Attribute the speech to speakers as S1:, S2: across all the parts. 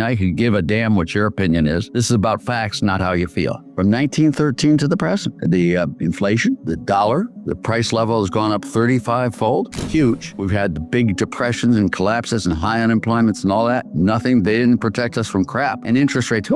S1: I could give a damn what your opinion is. This is about facts, not how you feel. From 1913 to the present, the inflation, the dollar, the price level has gone up 35-fold. Huge. We've had the big depressions and collapses and high unemployments and all that. Nothing. They didn't protect us from crap. And interest rates,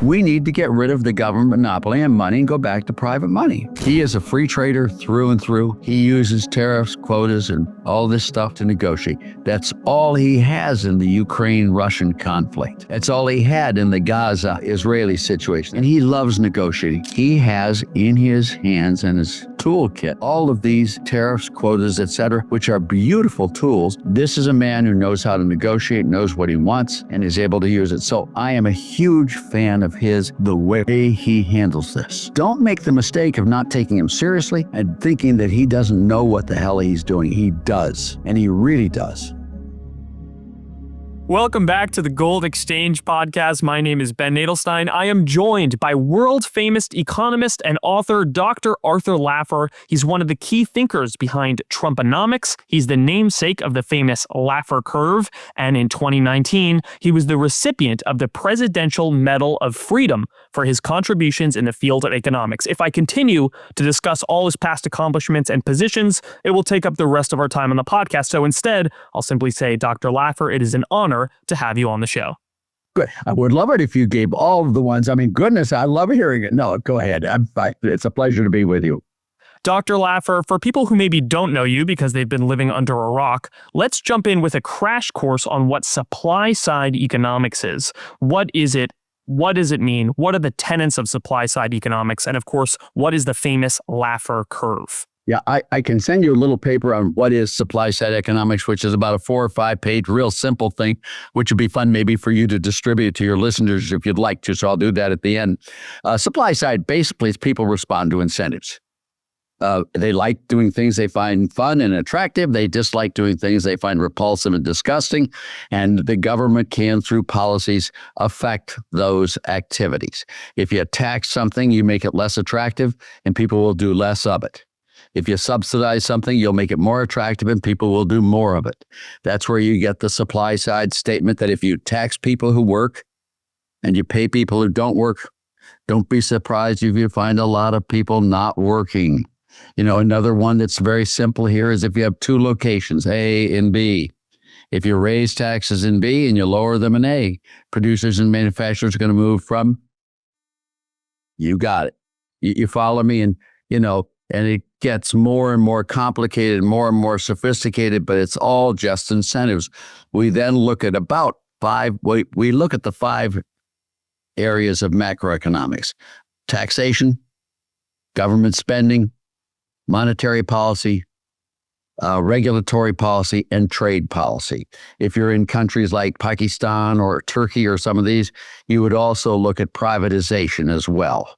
S1: we need to get rid of the government monopoly and money and go back to private money. He is a free trader through and through. He uses tariffs, quotas, and all this stuff to negotiate. That's all he has in the Ukraine-Russian conflict. That's all he had in the Gaza-Israeli situation. And he loves negotiating. He has in his hands and his toolkit all of these tariffs, quotas, etc., which are beautiful tools. This is a man who knows how to negotiate, knows what he wants, and is able to use it. So I am a huge fan of his, the way he handles this. Don't make the mistake of not taking him seriously and thinking that he doesn't know what the hell he's doing. He does, and he really does.
S2: Welcome back to the Gold Exchange Podcast. My name is Ben Nadelstein. I am joined by world-famous economist and author Dr. Arthur Laffer. He's one of the key thinkers behind Trumponomics. He's the namesake of the famous Laffer Curve. And in 2019, he was the recipient of the Presidential Medal of Freedom for his contributions in the field of economics. If I continue to discuss all his past accomplishments and positions, it will take up the rest of our time on the podcast. So instead, I'll simply say, Dr. Laffer, it is an honor to have you on the show.
S1: Good. I would love it if you gave all of the ones. I mean, goodness, I love hearing it. No, go ahead. It's a pleasure to be with you.
S2: Dr. Laffer, for people who maybe don't know you because they've been living under a rock, let's jump in with a crash course on what supply-side economics is. What is it? What does it mean? What are the tenets of supply-side economics? And of course, what is the famous Laffer Curve?
S1: Yeah, I can send you a little paper on what is supply-side economics, which is about a 4 or 5 page, real simple thing, which would be fun maybe for you to distribute to your listeners if you'd like to. So I'll do that at the end. Supply side basically is people respond to incentives. They like doing things they find fun and attractive. They dislike doing things they find repulsive and disgusting. And the government can, through policies, affect those activities. If you tax something, you make it less attractive and people will do less of it. If you subsidize something, you'll make it more attractive and people will do more of it. That's where you get the supply side statement that if you tax people who work and you pay people who don't work, don't be surprised if you find a lot of people not working. You know, another one that's very simple here is if you have 2 locations, A and B. If you raise taxes in B and you lower them in A, producers and manufacturers are going to move from, you got it. You follow me? And, you know, and it gets more and more complicated, more and more sophisticated, but it's all just incentives. We then look at we look at the 5 areas of macroeconomics: taxation, government spending, monetary policy, regulatory policy, and trade policy. If you're in countries like Pakistan or Turkey or some of these, you would also look at privatization as well.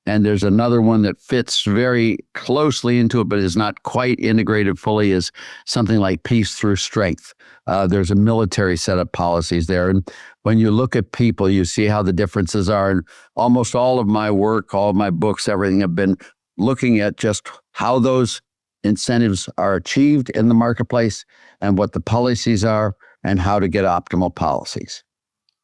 S1: And there's another one that fits very closely into it, but is not quite integrated fully, is something like peace through strength. There's a military set of policies there. And when you look at people, you see how the differences are. And almost all of my work, all of my books, everything have been looking at just how those incentives are achieved in the marketplace and what the policies are and how to get optimal policies.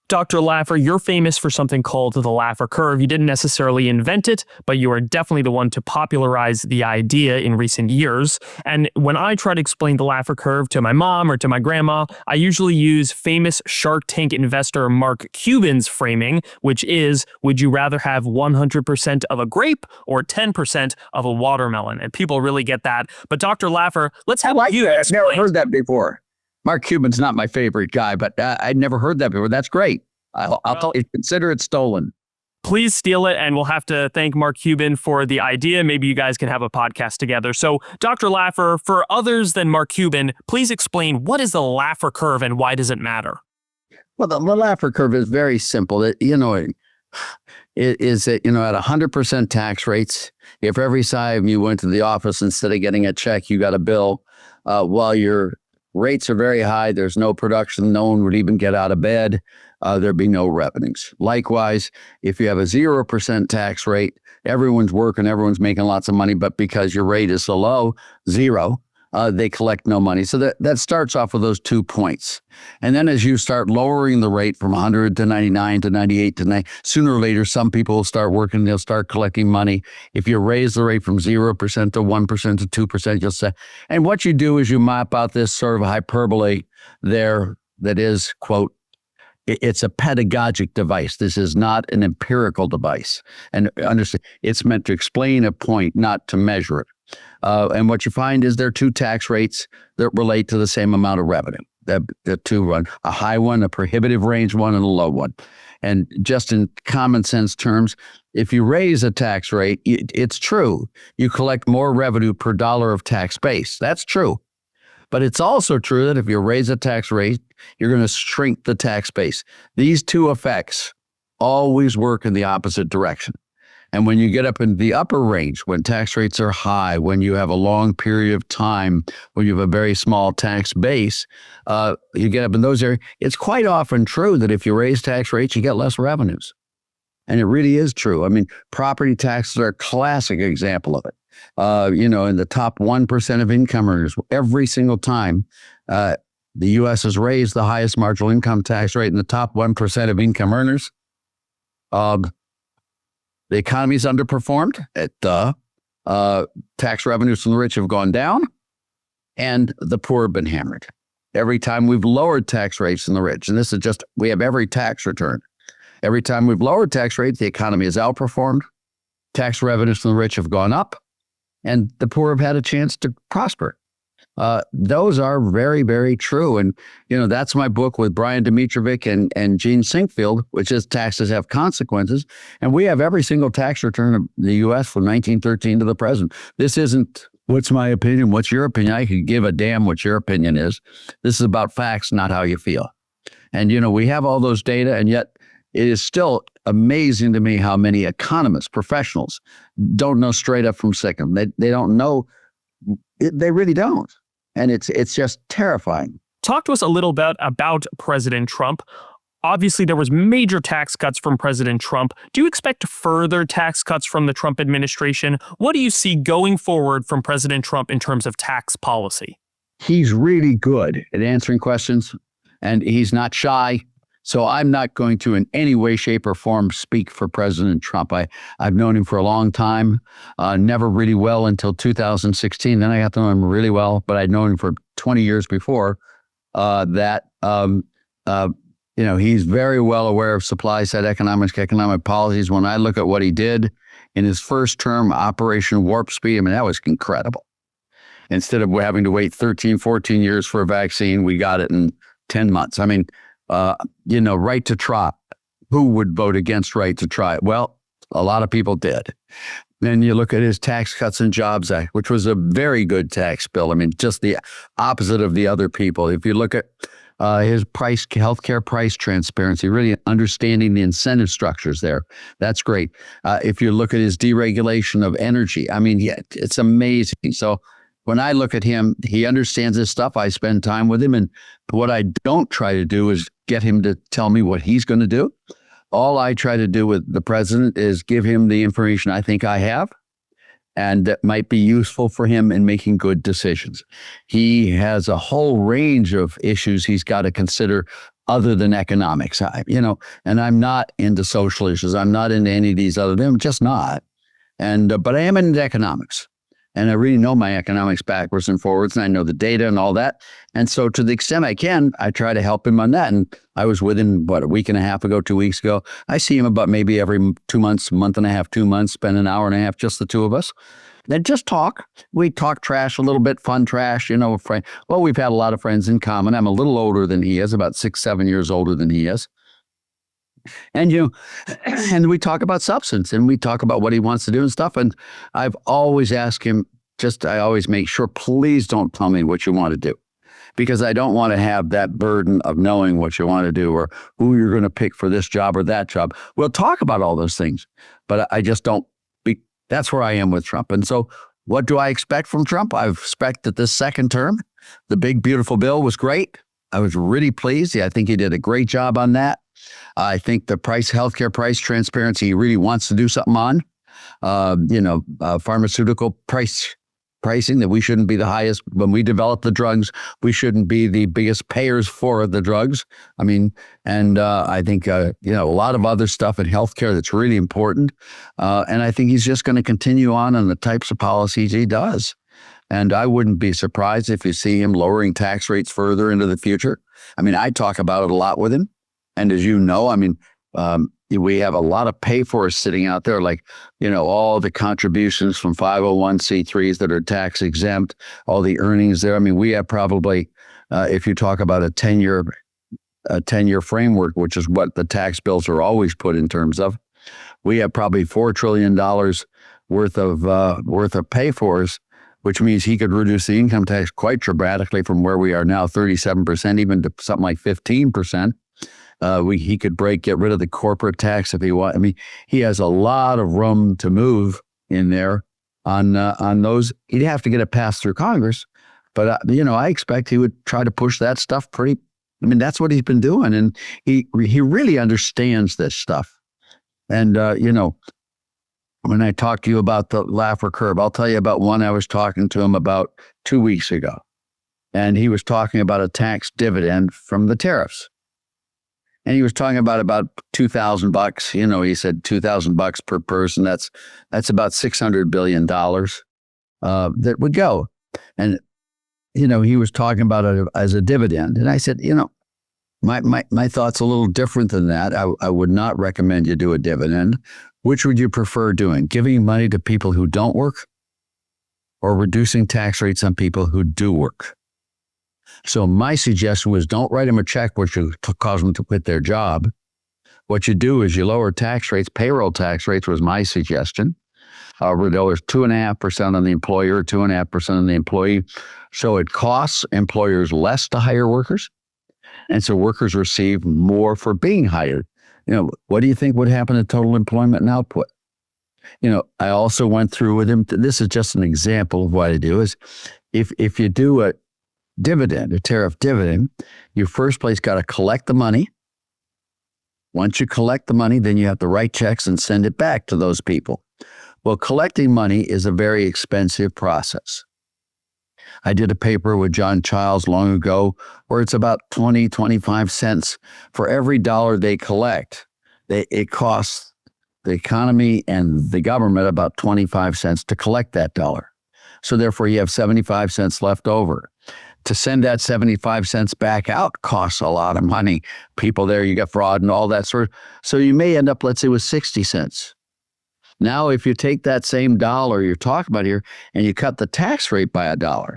S2: Dr. Laffer, you're famous for something called the Laffer Curve. You didn't necessarily invent it, but you are definitely the one to popularize the idea in recent years. And when I try to explain the Laffer Curve to my mom or to my grandma, I usually use famous Shark Tank investor Mark Cuban's framing, which is, would you rather have 100% of a grape or 10% of a watermelon? And people really get that. But Dr. Laffer, let's have you
S1: I've never heard that before. Mark Cuban's not my favorite guy, but I'd never heard that before. That's great. I'll consider it stolen.
S2: Please steal it, and we'll have to thank Mark Cuban for the idea. Maybe you guys can have a podcast together. So, Dr. Laffer, for others than Mark Cuban, please explain what is the Laffer Curve and why does it matter?
S1: Well, the Laffer Curve is very simple. It is at 100% tax rates. If every time you went to the office, instead of getting a check, you got a bill, while your rates are very high, there's no production, no one would even get out of bed, there'd be no revenues. Likewise, if you have a 0% tax rate, everyone's working, everyone's making lots of money, but because your rate is so low, 0, they collect no money. So that starts off with those 2 points. And then as you start lowering the rate from 100 to 99 to 98 to 90, sooner or later, some people will start working, they'll start collecting money. If you raise the rate from 0% to 1% to 2%, you'll say, and what you do is you map out this sort of hyperbole there that is, quote, it's a pedagogic device. This is not an empirical device. And understand, it's meant to explain a point, not to measure it. And what you find is there are 2 tax rates that relate to the same amount of revenue. The 2 run, a high one, a prohibitive range one, and a low one. And just in common sense terms, if you raise a tax rate, it's true. You collect more revenue per dollar of tax base. That's true. But it's also true that if you raise a tax rate, you're going to shrink the tax base. These 2 effects always work in the opposite direction. And when you get up in the upper range, when tax rates are high, when you have a long period of time, when you have a very small tax base, you get up in those areas, it's quite often true that if you raise tax rates, you get less revenues. And it really is true. I mean, property taxes are a classic example of it. In the top 1% of income earners, every single time the U.S. has raised the highest marginal income tax rate in the top 1% of income earners, the economy's underperformed. Tax revenues from the rich have gone down, and the poor have been hammered. Every time we've lowered tax rates from the rich, and this is just, we have every tax return. Every time we've lowered tax rates, the economy has outperformed. Tax revenues from the rich have gone up, and the poor have had a chance to prosper. Those are very, very true. And, that's my book with Brian Dimitrovic and Gene Sinkfield, which is Taxes Have Consequences. And we have every single tax return of the U.S. from 1913 to the present. This isn't, what's my opinion? What's your opinion? I could give a damn what your opinion is. This is about facts, not how you feel. And, we have all those data, and yet it is still amazing to me how many economists, professionals, don't know straight up from second. They don't know. They really don't. And it's just terrifying.
S2: Talk to us a little bit about President Trump. Obviously, there was major tax cuts from President Trump. Do you expect further tax cuts from the Trump administration? What do you see going forward from President Trump in terms of tax policy?
S1: He's really good at answering questions, and he's not shy. So I'm not going to in any way, shape, or form speak for President Trump. I've known him for a long time, never really well until 2016. Then I got to know him really well, but I'd known him for 20 years before he's very well aware of supply side economic policies. When I look at what he did in his first term, Operation Warp Speed, that was incredible. Instead of having to wait 13, 14 years for a vaccine, we got it in 10 months. Right to try. Who would vote against right to try? Well, a lot of people did. Then you look at his Tax Cuts and Jobs Act, which was a very good tax bill. Just the opposite of the other people. If you look at his healthcare price transparency, really understanding the incentive structures there, that's great. If you look at his deregulation of energy, it's amazing. So when I look at him, he understands this stuff. I spend time with him. And what I don't try to do is get him to tell me what he's going to do. All I try to do with the president is give him the information I think I have and that might be useful for him in making good decisions. He has a whole range of issues he's got to consider other than economics. And I'm not into social issues. I'm not into any of these other things. I'm just not. But I am into economics. And I really know my economics backwards and forwards, and I know the data and all that. And so to the extent I can, I try to help him on that. And I was with him, a week and a half ago, 2 weeks ago. I see him about maybe every 2 months, month and a half, 2 months, spend an hour and a half, just the two of us. Then just talk. We talk trash a little bit, fun trash, Well, we've had a lot of friends in common. I'm a little older than he is, about 6, 7 years older than he is. And, and we talk about substance and we talk about what he wants to do and stuff. And I've always asked him, I always make sure, please don't tell me what you want to do, because I don't want to have that burden of knowing what you want to do or who you're going to pick for this job or that job. We'll talk about all those things, but I just don't. That's where I am with Trump. And so what do I expect from Trump? I expect that this second term, the big, beautiful bill was great. I was really pleased. I think he did a great job on that. I think the healthcare price transparency, he really wants to do something on. Pharmaceutical price pricing, that we shouldn't be the highest. When we develop the drugs, we shouldn't be the biggest payers for the drugs. I mean, and I think, a lot of other stuff in healthcare that's really important. And I think he's just going to continue on the types of policies he does. And I wouldn't be surprised if you see him lowering tax rates further into the future. I mean, I talk about it a lot with him. And as you know, I mean, we have a lot of pay-fors sitting out there, like, all the contributions from 501c3s that are tax exempt, all the earnings there. I mean, we have probably, if you talk about a 10-year framework, which is what the tax bills are always put in terms of, we have probably $4 trillion worth of pay-fors, which means he could reduce the income tax quite dramatically from where we are now, 37%, even to something like 15%. He could get rid of the corporate tax if he wants. I mean, he has a lot of room to move in there on those. He'd have to get it passed through Congress, but I expect he would try to push that stuff pretty. I mean, that's what he's been doing, and he really understands this stuff. And when I talk to you about the Laffer Curve, I'll tell you about one I was talking to him about 2 weeks ago, and he was talking about a tax dividend from the tariffs. And he was talking about $2,000. He said $2,000 per person. That's about $600 billion that would go. And he was talking about it as a dividend. And I said, my thought's a little different than that. I would not recommend you do a dividend. Which would you prefer doing? Giving money to people who don't work, or reducing tax rates on people who do work? So my suggestion was, don't write them a check which will cause them to quit their job. What you do is you lower tax rates. Payroll tax rates was my suggestion. There's 2.5% on the employer, 2.5% on the employee. So it costs employers less to hire workers. And so workers receive more for being hired. What do you think would happen to total employment and output? I also went through with him. This is just an example of what I do is if you do a tariff dividend, you first place got to collect the money. Once you collect the money, then you have to write checks and send it back to those people. Well, collecting money is a very expensive process. I did a paper with John Childs long ago where it's about 25 cents for every dollar they collect. It costs the economy and the government about 25 cents to collect that dollar. So therefore, you have 75 cents left over. To send that 75 cents back out costs a lot of money. People there, you got fraud and all that sort of. So you may end up, let's say, with 60 cents. Now, if you take that same dollar you're talking about here and you cut the tax rate by $1,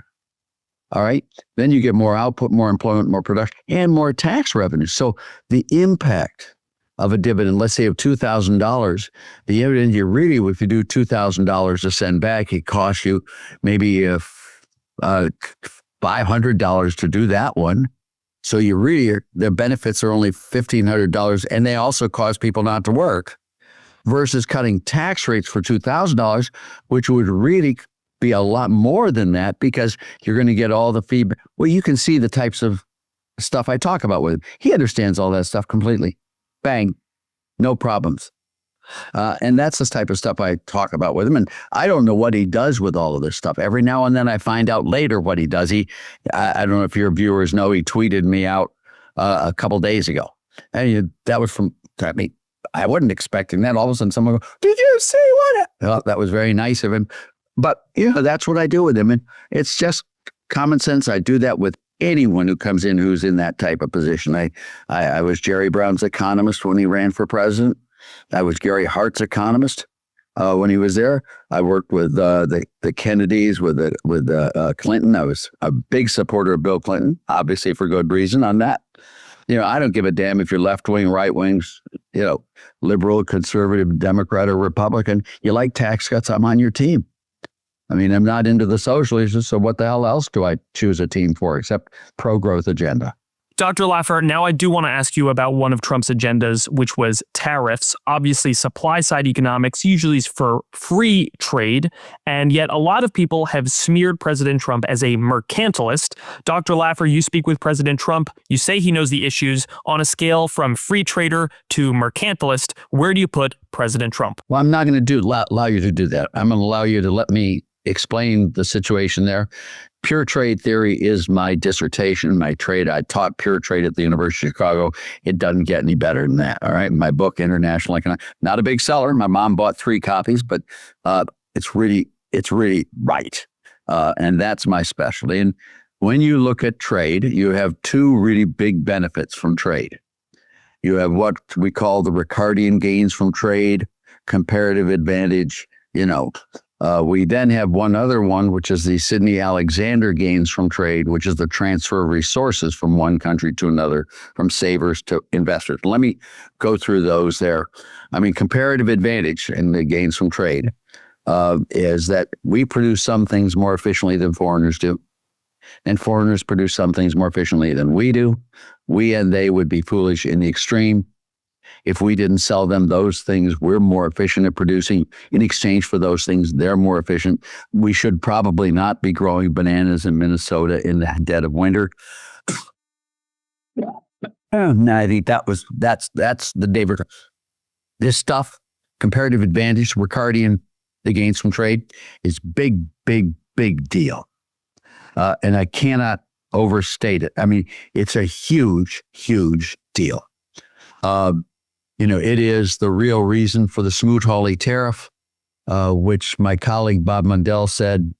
S1: all right, then you get more output, more employment, more production, and more tax revenue. So the impact of a dividend, let's say of $2,000, the dividend you really, if you do $2,000 to send back, it costs you maybe $500 to do that one. So their benefits are only $1,500, and they also cause people not to work, versus cutting tax rates for $2,000, which would really be a lot more than that, because you're going to get all the feedback. Well, you can see the types of stuff I talk about with him. He understands all that stuff completely. Bang, no problems. And that's the type of stuff I talk about with him. And I don't know what he does with all of this stuff. Every now and then I find out later what he does. I don't know if your viewers know, he tweeted me out a couple days ago. And that was I wasn't expecting that. All of a sudden someone goes, "Did you see what?" Well, that was very nice of him. But, that's what I do with him. And it's just common sense. I do that with anyone who comes in who's in that type of position. I was Jerry Brown's economist when he ran for president. I was Gary Hart's economist when he was there. I worked with the Kennedys, with Clinton. I was a big supporter of Bill Clinton, obviously for good reason on that. I don't give a damn if you're left wing, right wings, liberal, conservative, Democrat, or Republican. You like tax cuts, I'm on your team. I mean, I'm not into the socialists, so what the hell else do I choose a team for except pro-growth agenda?
S2: Dr. Laffer, now I do want to ask you about one of Trump's agendas, which was tariffs. Obviously, supply-side economics usually is for free trade, and yet a lot of people have smeared President Trump as a mercantilist. Dr. Laffer, you speak with President Trump. You say he knows the issues. On a scale from free trader to mercantilist, where do you put President Trump?
S1: Well, I'm not going to allow you to do that. I'm going to allow you to let me explain the situation there. Pure trade theory is my dissertation, my trade. I taught pure trade at the University of Chicago. It doesn't get any better than that. All right. My book, International Economics, not a big seller. My mom bought 3 copies, but it's really right. And that's my specialty. And when you look at trade, you have 2 really big benefits from trade. You have what we call the Ricardian gains from trade, comparative advantage. We then have one other one, which is the Sidney Alexander gains from trade, which is the transfer of resources from one country to another, from savers to investors. Let me go through those there. I mean, comparative advantage and the gains from trade is that we produce some things more efficiently than foreigners do, and foreigners produce some things more efficiently than we do. We and they would be foolish in the extreme if we didn't sell them those things we're more efficient at producing. In exchange for those things, they're more efficient. We should probably not be growing bananas in Minnesota in the dead of winter. I think that's the David. This stuff, comparative advantage, Ricardian, the gains from trade, is big deal. And I cannot overstate it. I mean, it's a huge deal. It is the real reason for the Smoot-Hawley tariff, which my colleague Bob Mundell said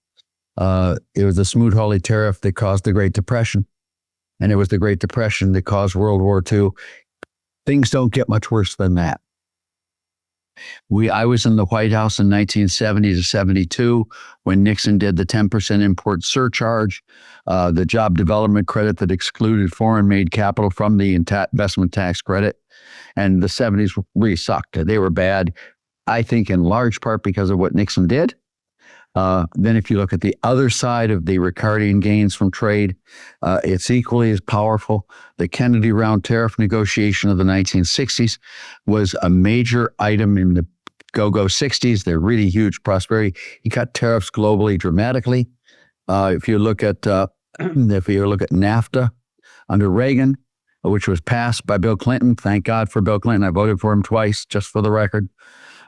S1: it was the Smoot-Hawley tariff that caused the Great Depression. And it was the Great Depression that caused World War II. Things don't get much worse than that. I was in the White House in 1970 to 72 when Nixon did the 10% import surcharge, the job development credit that excluded foreign-made capital from the investment tax credit. And the 70s really sucked. They were bad, I think, in large part because of what Nixon did. Then if you look at the other side of the Ricardian gains from trade, it's equally as powerful. The Kennedy round tariff negotiation of the 1960s was a major item in the go-go 60s. They're really huge prosperity. He cut tariffs globally dramatically. If you look at NAFTA under Reagan, which was passed by Bill Clinton. Thank God for Bill Clinton. I voted for him twice, just for the record.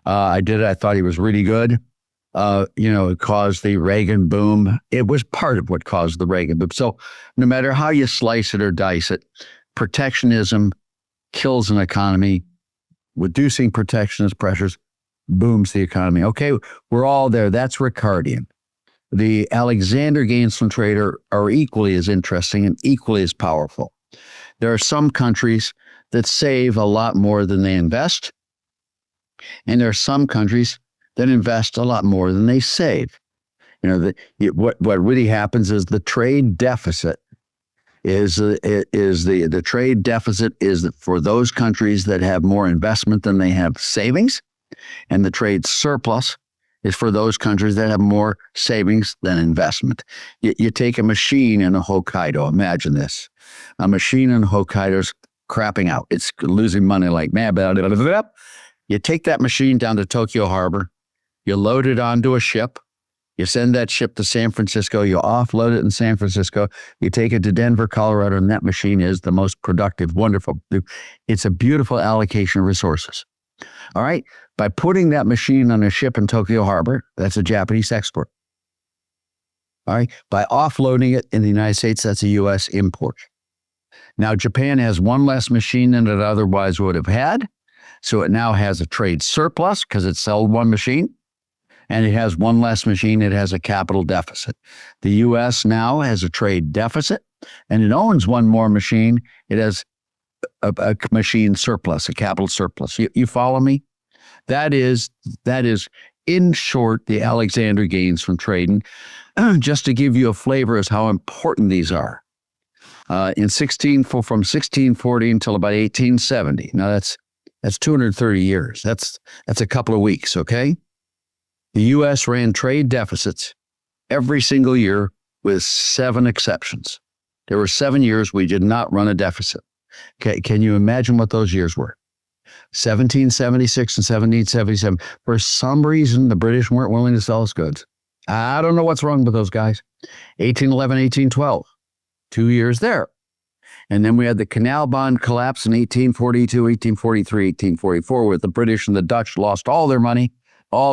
S1: I did it. I thought he was really good. It caused the Reagan boom. It was part of what caused the Reagan boom. So no matter how you slice it or dice it, protectionism kills an economy. Reducing protectionist pressures booms the economy. Okay, we're all there. That's Ricardian. The Alexander gains from trade are equally as interesting and equally as powerful. There are some countries that save a lot more than they invest, and there are some countries that invest a lot more than they save. What really happens is the trade deficit is the trade deficit is for those countries that have more investment than they have savings, and the trade surplus is for those countries that have more savings than investment. You take a machine in Hokkaido. Imagine this. A machine in Hokkaido's crapping out. It's losing money like mad. You take that machine down to Tokyo Harbor. You load it onto a ship. You send that ship to San Francisco. You offload it in San Francisco. You take it to Denver, Colorado, and that machine is the most productive, wonderful. It's a beautiful allocation of resources. All right. By putting that machine on a ship in Tokyo Harbor, that's a Japanese export. All right. By offloading it in the United States, that's a U.S. import. Now, Japan has one less machine than it otherwise would have had. So it now has a trade surplus because it sold one machine. And it has one less machine. It has a capital deficit. The U.S. now has a trade deficit, and it owns one more machine. It has a machine surplus, a capital surplus. You follow me? That is, in short, the Alexander gains from trading. Just to give you a flavor as how important these are. From 1640 until about 1870. Now that's 230 years. That's a couple of weeks. Okay. The U.S. ran trade deficits every single year with 7 exceptions. There were 7 years we did not run a deficit. Okay, can you imagine what those years were? 1776 and 1777. For some reason, the British weren't willing to sell us goods. I don't know what's wrong with those guys. 1811, 1812, 2 years there. And then we had the Canal Bond collapse in 1842, 1843, 1844, where the British and the Dutch lost all their money.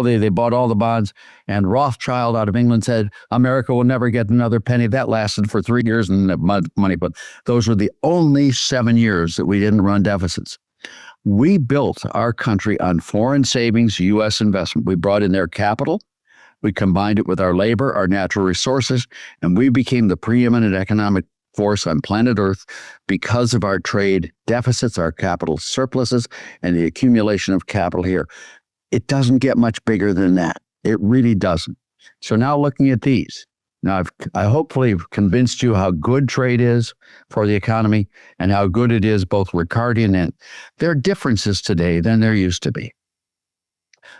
S1: they bought all the bonds, and Rothschild out of England said, America will never get another penny. That lasted for 3 years and money, but those were the only 7 years that we didn't run deficits. We built our country on foreign savings, U.S. investment. We brought in their capital. We combined it with our labor, our natural resources, and we became the preeminent economic force on planet Earth because of our trade deficits, our capital surpluses, and the accumulation of capital here. It doesn't get much bigger than that. It really doesn't. So now looking at these, now I hopefully have convinced you how good trade is for the economy and how good it is both Ricardian and there are differences today than there used to be.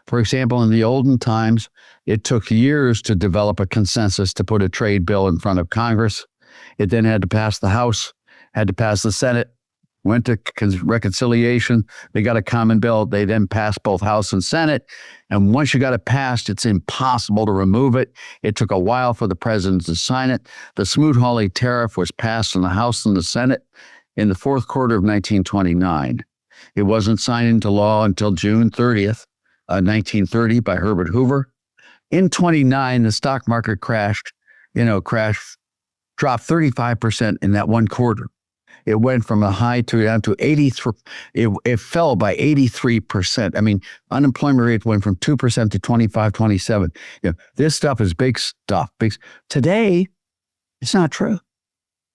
S1: For example, in the olden times, it took years to develop a consensus to put a trade bill in front of Congress. It then had to pass the House, had to pass the Senate, went to reconciliation. They got a common bill. They then passed both House and Senate. And once you got it passed, it's impossible to remove it. It took a while for the president to sign it. The Smoot-Hawley tariff was passed in the House and the Senate in the fourth quarter of 1929. It wasn't signed into law until June 30th, 1930 by Herbert Hoover. In 29, the stock market dropped 35% in that one quarter. It went from a high to down to 83. It fell by 83%. I mean, unemployment rate went from 2% to 25, 27. This stuff is big stuff. Today, it's not true.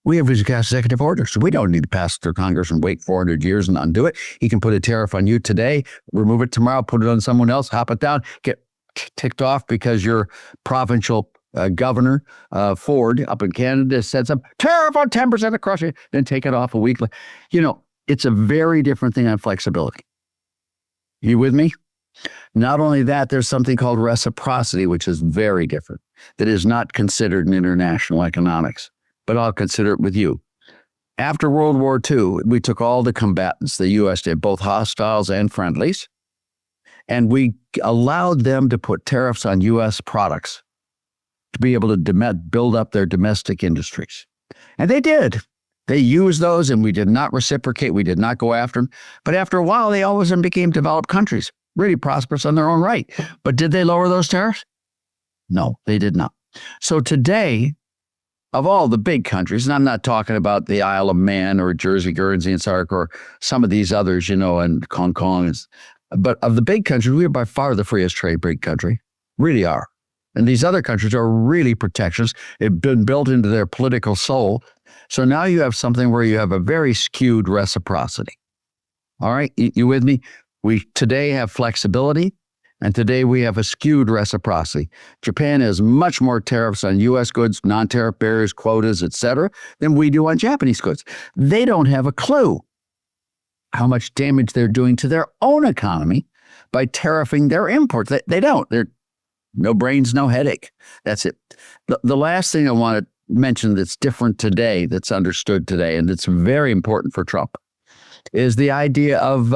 S1: We have executive orders. We don't need to pass it through Congress and wait 400 years and undo it. He can put a tariff on you today, remove it tomorrow, put it on someone else, hop it down, get ticked off because your provincial Governor Ford up in Canada said some tariff on 10% across it, then take it off a week later. It's a very different thing on flexibility. You with me? Not only that, there's something called reciprocity, which is very different, that is not considered in international economics, but I'll consider it with you. After World War II, we took all the combatants, the U.S. did, both hostiles and friendlies, and we allowed them to put tariffs on U.S. products to be able to build up their domestic industries. And they did. They used those, and we did not reciprocate. We did not go after them. But after a while, they all of a sudden became developed countries, really prosperous on their own right. But did they lower those tariffs? No, they did not. So today, of all the big countries, and I'm not talking about the Isle of Man or Jersey, Guernsey, and Sark, or some of these others, and Hong Kong, but of the big countries, we are by far the freest trade big country, really are. And these other countries are really protectionist. It's been built into their political soul. So now you have something where you have a very skewed reciprocity. All right, you with me? We today have flexibility, and today we have a skewed reciprocity. Japan has much more tariffs on U.S. goods, non-tariff barriers, quotas, et cetera, than we do on Japanese goods. They don't have a clue how much damage they're doing to their own economy by tariffing their imports. They don't. They're no brains, no headache. That's it. The last thing I want to mention that's different today, that's understood today, and it's very important for Trump, is the idea of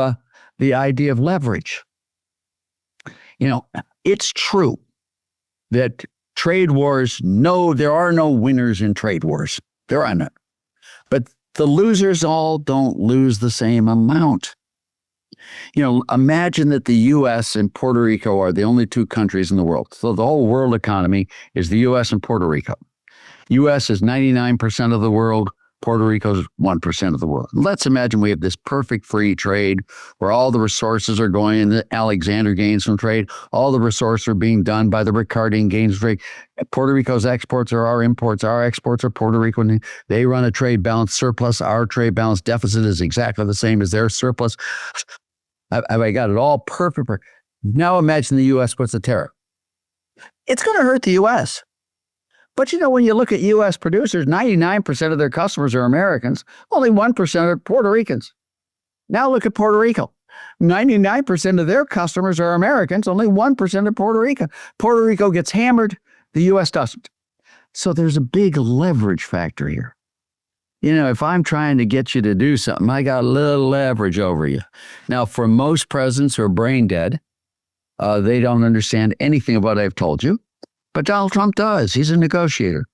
S1: leverage. It's true that trade wars, there are no winners in trade wars. There are none. But the losers all don't lose the same amount. Imagine that the U.S. and Puerto Rico are the only two countries in the world. So the whole world economy is the U.S. and Puerto Rico. U.S. is 99% of the world. Puerto Rico is 1% of the world. Let's imagine we have this perfect free trade where all the resources are going in the Alexander gains from trade. All the resources are being done by the Ricardian gains from trade. Puerto Rico's exports are our imports. Our exports are Puerto Rico. They run a trade balance surplus. Our trade balance deficit is exactly the same as their surplus. I got it all perfect. Now imagine the U.S. puts a tariff. It's going to hurt the U.S. But when you look at U.S. producers, 99% of their customers are Americans. Only 1% are Puerto Ricans. Now look at Puerto Rico. 99% of their customers are Americans. Only 1% are Puerto Rico. Puerto Rico gets hammered. The U.S. doesn't. So there's a big leverage factor here. If I'm trying to get you to do something, I got a little leverage over you. Now, for most presidents who are brain dead, they don't understand anything of what I've told you. But Donald Trump does. He's a negotiator.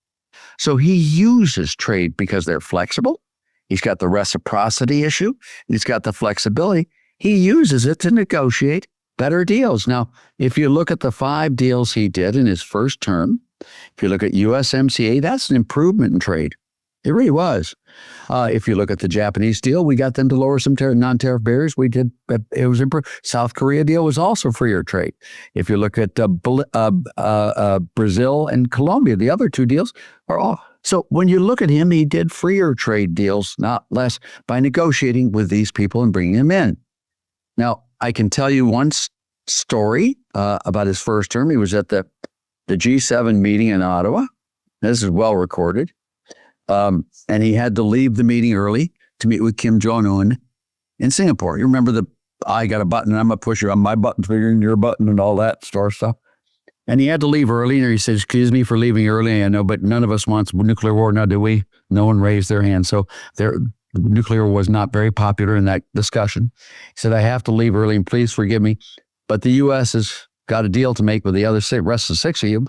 S1: So he uses trade because they're flexible. He's got the reciprocity issue. He's got the flexibility. He uses it to negotiate better deals. Now, if you look at the 5 deals he did in his first term, if you look at USMCA, that's an improvement in trade. It really was. If you look at the Japanese deal, we got them to lower some non-tariff barriers. We did. It was improved. South Korea deal was also freer trade. If you look at Brazil and Colombia, the other 2 deals are all. So when you look at him, he did freer trade deals, not less, by negotiating with these people and bringing them in. Now, I can tell you one story about his first term. He was at the G7 meeting in Ottawa. This is well recorded. And he had to leave the meeting early to meet with Kim Jong-un in Singapore. You remember I got a button, I'm a pusher on my button, figuring your button and all that stuff. And he had to leave early, and he said, "Excuse me for leaving early. I know, but none of us wants nuclear war now, do we?" No one raised their hand. So nuclear was not very popular in that discussion. He said, "I have to leave early, and please forgive me, but the U.S. has got a deal to make with the rest of the 6 of you.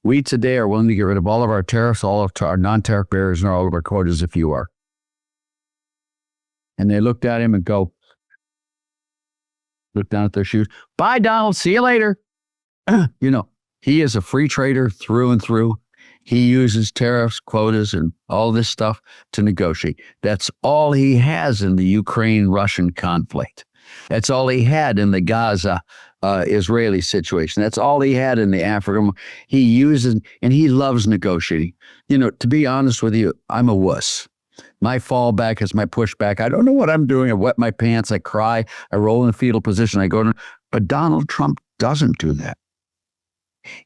S1: We today are willing to get rid of all of our tariffs, all of our non-tariff barriers, and all of our quotas if you are." And they looked at him and looked down at their shoes. "Bye, Donald. See you later." He is a free trader through and through. He uses tariffs, quotas, and all this stuff to negotiate. That's all he has in the Ukraine-Russian conflict. That's all he had in the Gaza Israeli situation. That's all he had in the African. He uses, and he loves negotiating. To be honest with you, I'm a wuss. My fallback is my pushback. I don't know what I'm doing. I wet my pants. I cry. I roll in a fetal position. But Donald Trump doesn't do that.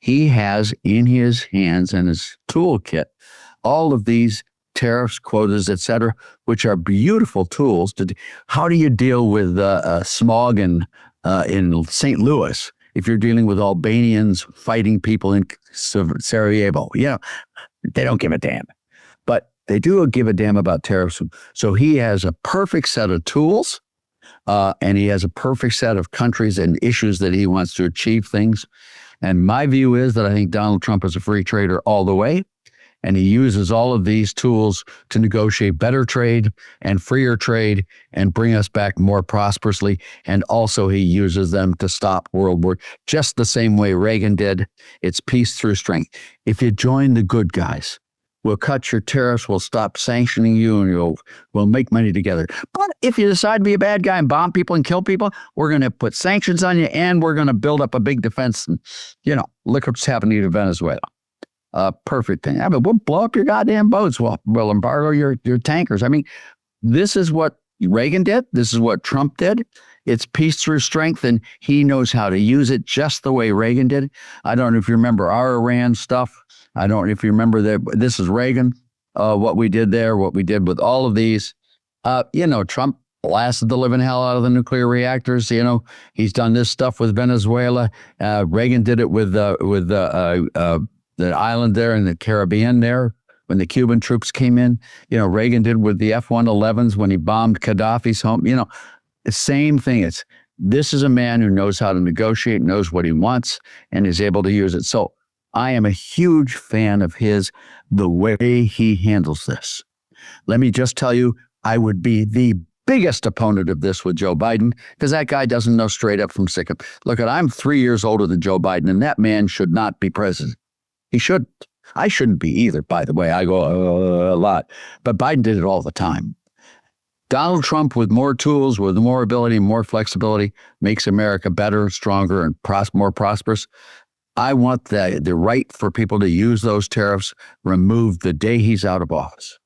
S1: He has in his hands and his toolkit all of these tariffs, quotas, et cetera, which are beautiful tools. How do you deal with smog in St. Louis if you're dealing with Albanians fighting people in Sarajevo? They don't give a damn. But they do give a damn about tariffs. So he has a perfect set of tools, and he has a perfect set of countries and issues that he wants to achieve things. And my view is that I think Donald Trump is a free trader all the way. And he uses all of these tools to negotiate better trade and freer trade and bring us back more prosperously. And also he uses them to stop world war, just the same way Reagan did. It's peace through strength. If you join the good guys, we'll cut your tariffs, we'll stop sanctioning you, and we'll make money together. But if you decide to be a bad guy and bomb people and kill people, we're going to put sanctions on you, and we're going to build up a big defense. And, look what's happening to Venezuela. Perfect thing. But we'll blow up your goddamn boats. We'll embargo your tankers. I mean, this is what Reagan did. This is what Trump did. It's peace through strength, and he knows how to use it just the way Reagan did. I don't know if you remember our Iran stuff. I don't know if you remember that. This is Reagan, what we did there, what we did with all of these. Trump blasted the living hell out of the nuclear reactors. He's done this stuff with Venezuela. Reagan did it with the island there in the Caribbean there when the Cuban troops came in. Reagan did with the F-111s when he bombed Gaddafi's home. The same thing. This is a man who knows how to negotiate, knows what he wants, and is able to use it. So I am a huge fan of the way he handles this. Let me just tell you, I would be the biggest opponent of this with Joe Biden, because that guy doesn't know straight up from sick. Look, I'm 3 years older than Joe Biden, and that man should not be president. He shouldn't. I shouldn't be either, by the way. I go a lot. But Biden did it all the time. Donald Trump, with more tools, with more ability, more flexibility, makes America better, stronger, and more prosperous. I want the right for people to use those tariffs removed the day he's out of office.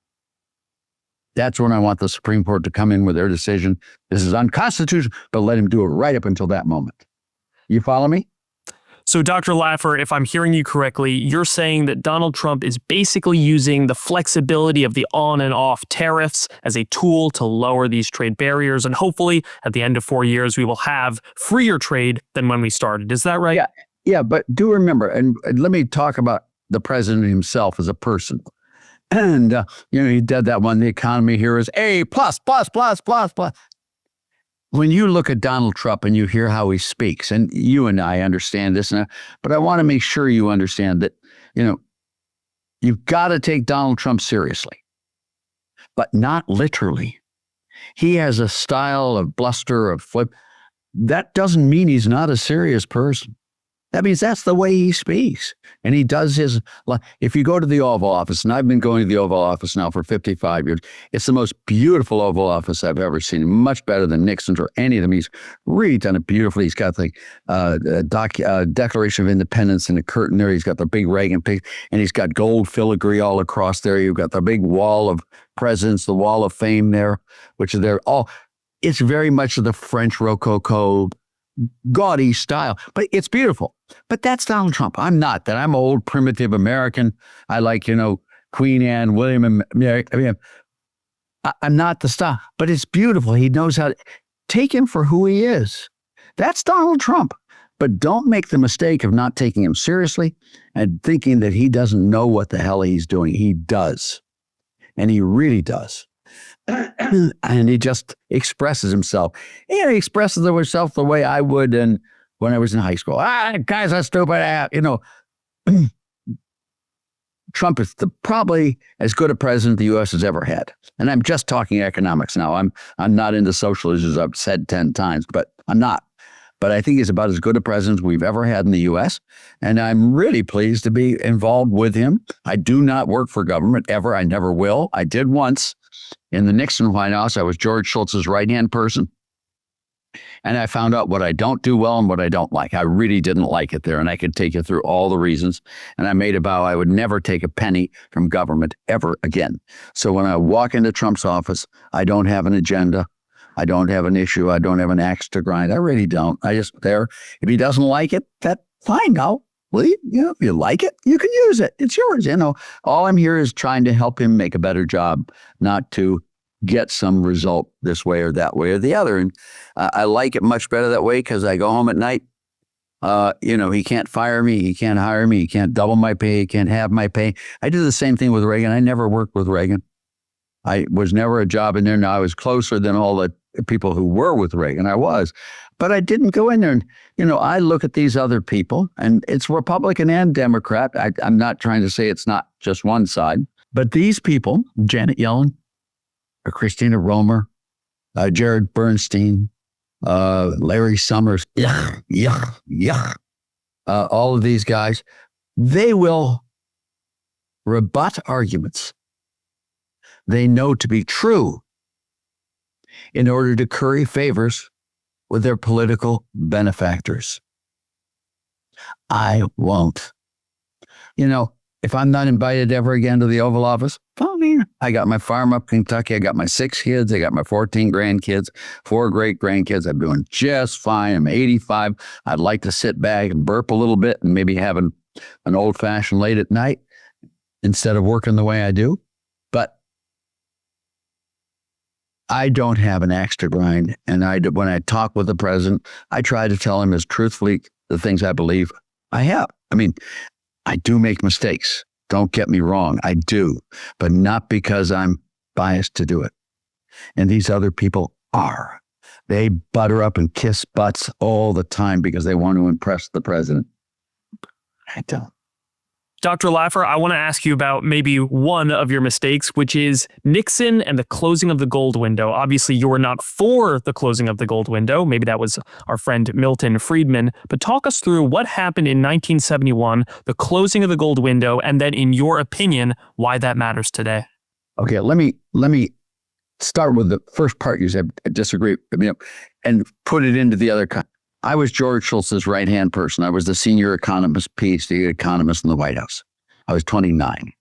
S1: That's when I want the Supreme Court to come in with their decision. This is unconstitutional, but let him do it right up until that moment. You follow me?
S2: So, Dr. Laffer, if I'm hearing you correctly, you're saying that Donald Trump is basically using the flexibility of the on and off tariffs as a tool to lower these trade barriers. And hopefully, at the end of 4 years, we will have freer trade than when we started. Is that right?
S1: Yeah, but do remember, and let me talk about the president himself as a person. And, he did that one, the economy here is A+++++. When you look at Donald Trump and you hear how he speaks, and you and I understand this, but I want to make sure you understand that, you've got to take Donald Trump seriously, but not literally. He has a style of bluster, of flip. that doesn't mean he's not a serious person. That means that's the way he speaks. And he does his, if you go to the Oval Office, and I've been going to the Oval Office now for 55 years, it's the most beautiful Oval Office I've ever seen, much better than Nixon's or any of them. He's really done it beautifully. He's got the Declaration of Independence and the curtain there. He's got the big Reagan pic, and he's got gold filigree all across there. You've got the big wall of presidents, the wall of fame there, which is there. It's very much of the French Rococo, gaudy style, but it's beautiful. But that's Donald Trump. I'm not that. I'm old, primitive American. I like, Queen Anne, William and Mary. I mean, I'm not the style, but it's beautiful. He knows how to take him for who he is. That's Donald Trump. But don't make the mistake of not taking him seriously and thinking that he doesn't know what the hell he's doing. He does. And he really does. And he just expresses himself. And he expresses himself the way I would when I was in high school. Guys are stupid. Trump is probably as good a president the U.S. has ever had. And I'm just talking economics now. I'm not into socialism, as I've said 10 times, but I'm not. But I think he's about as good a president as we've ever had in the U.S. And I'm really pleased to be involved with him. I do not work for government ever. I never will. I did once. In the Nixon White House, I was George Shultz's right-hand person. And I found out what I don't do well and what I don't like. I really didn't like it there, and I could take you through all the reasons. And I made a vow I would never take a penny from government ever again. So when I walk into Trump's office, I don't have an agenda. I don't have an issue. I don't have an axe to grind. I really don't. I just there. If he doesn't like it, that's fine. Now, if you like it, you can use it. It's yours. All I'm here is trying to help him make a better job, not to get some result this way or that way or the other. And I like it much better that way because I go home at night. He can't fire me. He can't hire me. He can't double my pay. He can't have my pay. I did the same thing with Reagan. I never worked with Reagan. I was never a job in there. Now I was closer than all the people who were with Reagan. I was. But I didn't go in there. And, I look at these other people, and it's Republican and Democrat. I'm not trying to say it's not just one side. But these people, Janet Yellen, Christina Romer, Jared Bernstein, Larry Summers, all of these guys, they will rebut arguments they know to be true in order to curry favors with their political benefactors. I won't. If I'm not invited ever again to the Oval Office, fine. I got my farm up Kentucky. I got my 6 kids. I got my 14 grandkids, 4 great-grandkids. I'm doing just fine. I'm 85. I'd like to sit back and burp a little bit and maybe have an old-fashioned late at night instead of working the way I do. But I don't have an axe to grind. And when I talk with the president, I try to tell him as truthfully the things I believe I have. I do make mistakes. Don't get me wrong. I do, but not because I'm biased to do it. And these other people are. They butter up and kiss butts all the time because they want to impress the president. I don't.
S2: Dr. Laffer, I want to ask you about maybe one of your mistakes, which is Nixon and the closing of the gold window. Obviously, you were not for the closing of the gold window. Maybe that was our friend Milton Friedman. But talk us through what happened in 1971, the closing of the gold window, and then, in your opinion, why that matters today.
S1: Okay, let me start with the first part you said. I disagree, and put it into the other. I was George Shultz's right-hand person. I was the senior economist, PhD economist in the White House. I was 29.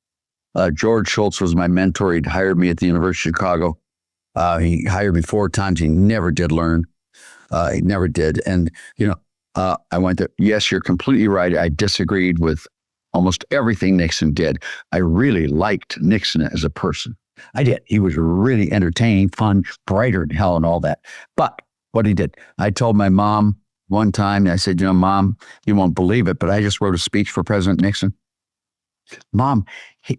S1: George Shultz was my mentor. He'd hired me at the University of Chicago. He hired me 4 times. He never did learn. He never did. And, I went there. Yes, you're completely right. I disagreed with almost everything Nixon did. I really liked Nixon as a person. I did. He was really entertaining, fun, brighter than hell and all that. But what he did, I told my mom one time, I said, Mom, you won't believe it, but I just wrote a speech for President Nixon. Mom, it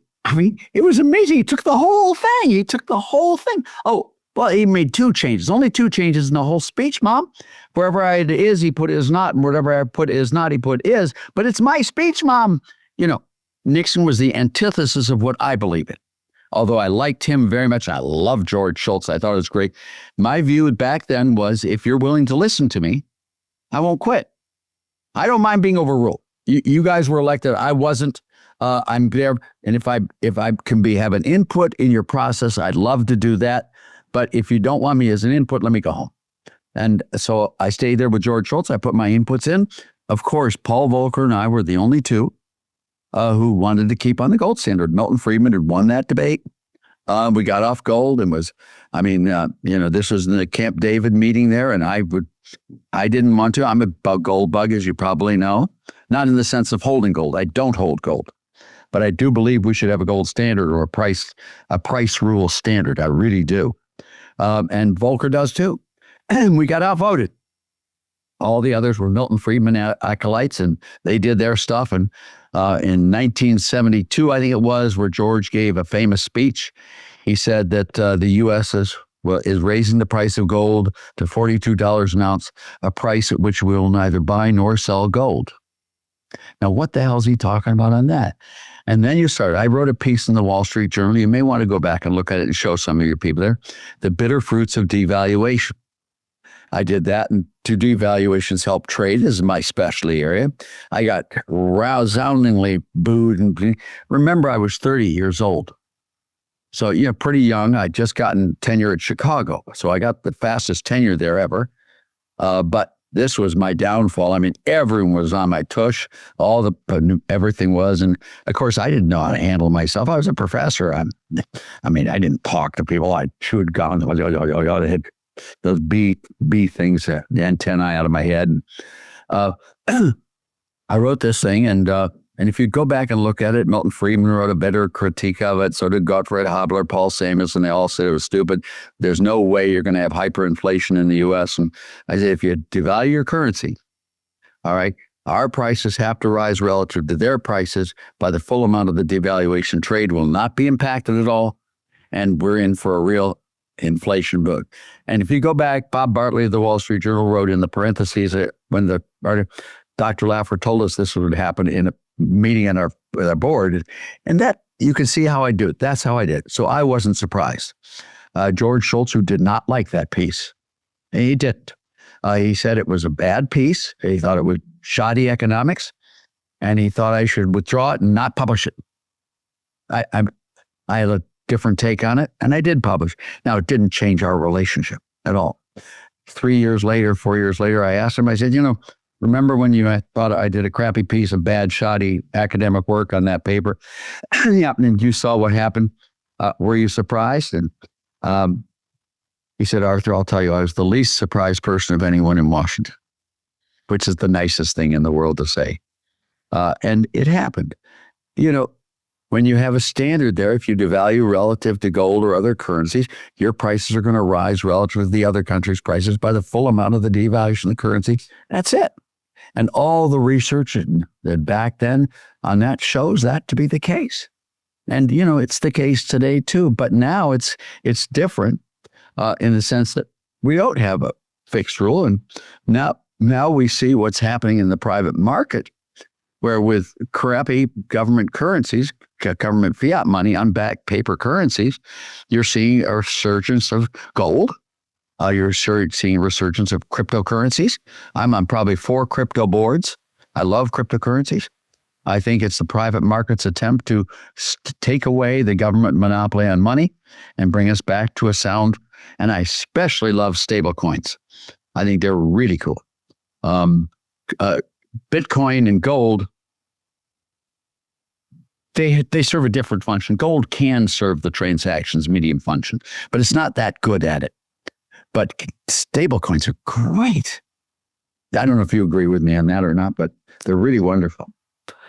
S1: was amazing. He took the whole thing. Oh, well, he made 2 changes, only 2 changes in the whole speech, Mom. Wherever I had is, he put is not, and wherever I put is not, he put is. But it's my speech, Mom. Nixon was the antithesis of what I believe in. although I liked him very much. I loved George Shultz. I thought it was great. My view back then was, if you're willing to listen to me, I won't quit. I don't mind being overruled. You guys were elected. I wasn't. I'm there. And if I can have an input in your process, I'd love to do that. But if you don't want me as an input, let me go home. And so I stayed there with George Shultz. I put my inputs in. Of course, Paul Volcker and I were the only two who wanted to keep on the gold standard. Milton Friedman had won that debate. We got off gold and this was in the Camp David meeting there, and I didn't want to. I'm a gold bug, as you probably know, not in the sense of holding gold. I don't hold gold, but I do believe we should have a gold standard or a price rule standard. I really do. And Volcker does too. And we got outvoted. All the others were Milton Friedman acolytes, and they did their stuff. And in 1972, I think it was, where George gave a famous speech. He said that the U.S. is raising the price of gold to $42 an ounce, a price at which we will neither buy nor sell gold. Now, what the hell is he talking about on that? And then I wrote a piece in the Wall Street Journal. You may want to go back and look at it and show some of your people there. The bitter fruits of devaluation. I did that, and to devaluations help trade is my specialty area. I got resoundingly booed. And remember, I was 30 years old. So, pretty young. I'd just gotten tenure at Chicago. So I got the fastest tenure there ever. But this was my downfall. I mean, everyone was on my tush. Everything was. And of course, I didn't know how to handle myself. I was a professor. I didn't talk to people. I chewed gum. I had those bee things, the antennae out of my head. And, I wrote this thing, and if you go back and look at it, Milton Friedman wrote a better critique of it. So did Gottfried Habler, Paul Samuelson. They all said it was stupid. There's no way you're going to have hyperinflation in the U.S. And I say, if you devalue your currency, all right, our prices have to rise relative to their prices by the full amount of the devaluation. Trade will not be impacted at all, and we're in for a real inflation book. And if you go back, Bob Bartley of the Wall Street Journal wrote in the parentheses when Dr. Laffer told us this would happen in a meeting with our board, and that you can see how I do it. That's how I did. So I wasn't surprised. George Shultz, who did not like that piece, he didn't. He said it was a bad piece. He thought it was shoddy economics, and he thought I should withdraw it and not publish it. I had a different take on it, and I did publish. Now, it didn't change our relationship at all. 4 years later, I asked him, I said, remember when you thought I did a crappy piece of bad, shoddy academic work on that paper? Yeah, and you saw what happened. Were you surprised? And he said, Arthur, I'll tell you, I was the least surprised person of anyone in Washington, which is the nicest thing in the world to say. And it happened. When you have a standard there, if you devalue relative to gold or other currencies, your prices are going to rise relative to the other country's prices by the full amount of the devaluation of the currency. That's it. And all the research that back then on that shows that to be the case. And, it's the case today too. But now it's different in the sense that we don't have a fixed rule. And now we see what's happening in the private market, where with crappy government currencies, government fiat money on back paper currencies, you're seeing a resurgence of gold. You're seeing a resurgence of cryptocurrencies. I'm on probably 4 crypto boards. I love cryptocurrencies. I think it's the private market's attempt to take away the government monopoly on money and bring us back to a sound. And I especially love stablecoins. I think they're really cool. Bitcoin and gold, they serve a different function. Gold can serve the transactions medium function, but it's not that good at it. But stablecoins are great. I don't know if you agree with me on that or not, but they're really wonderful.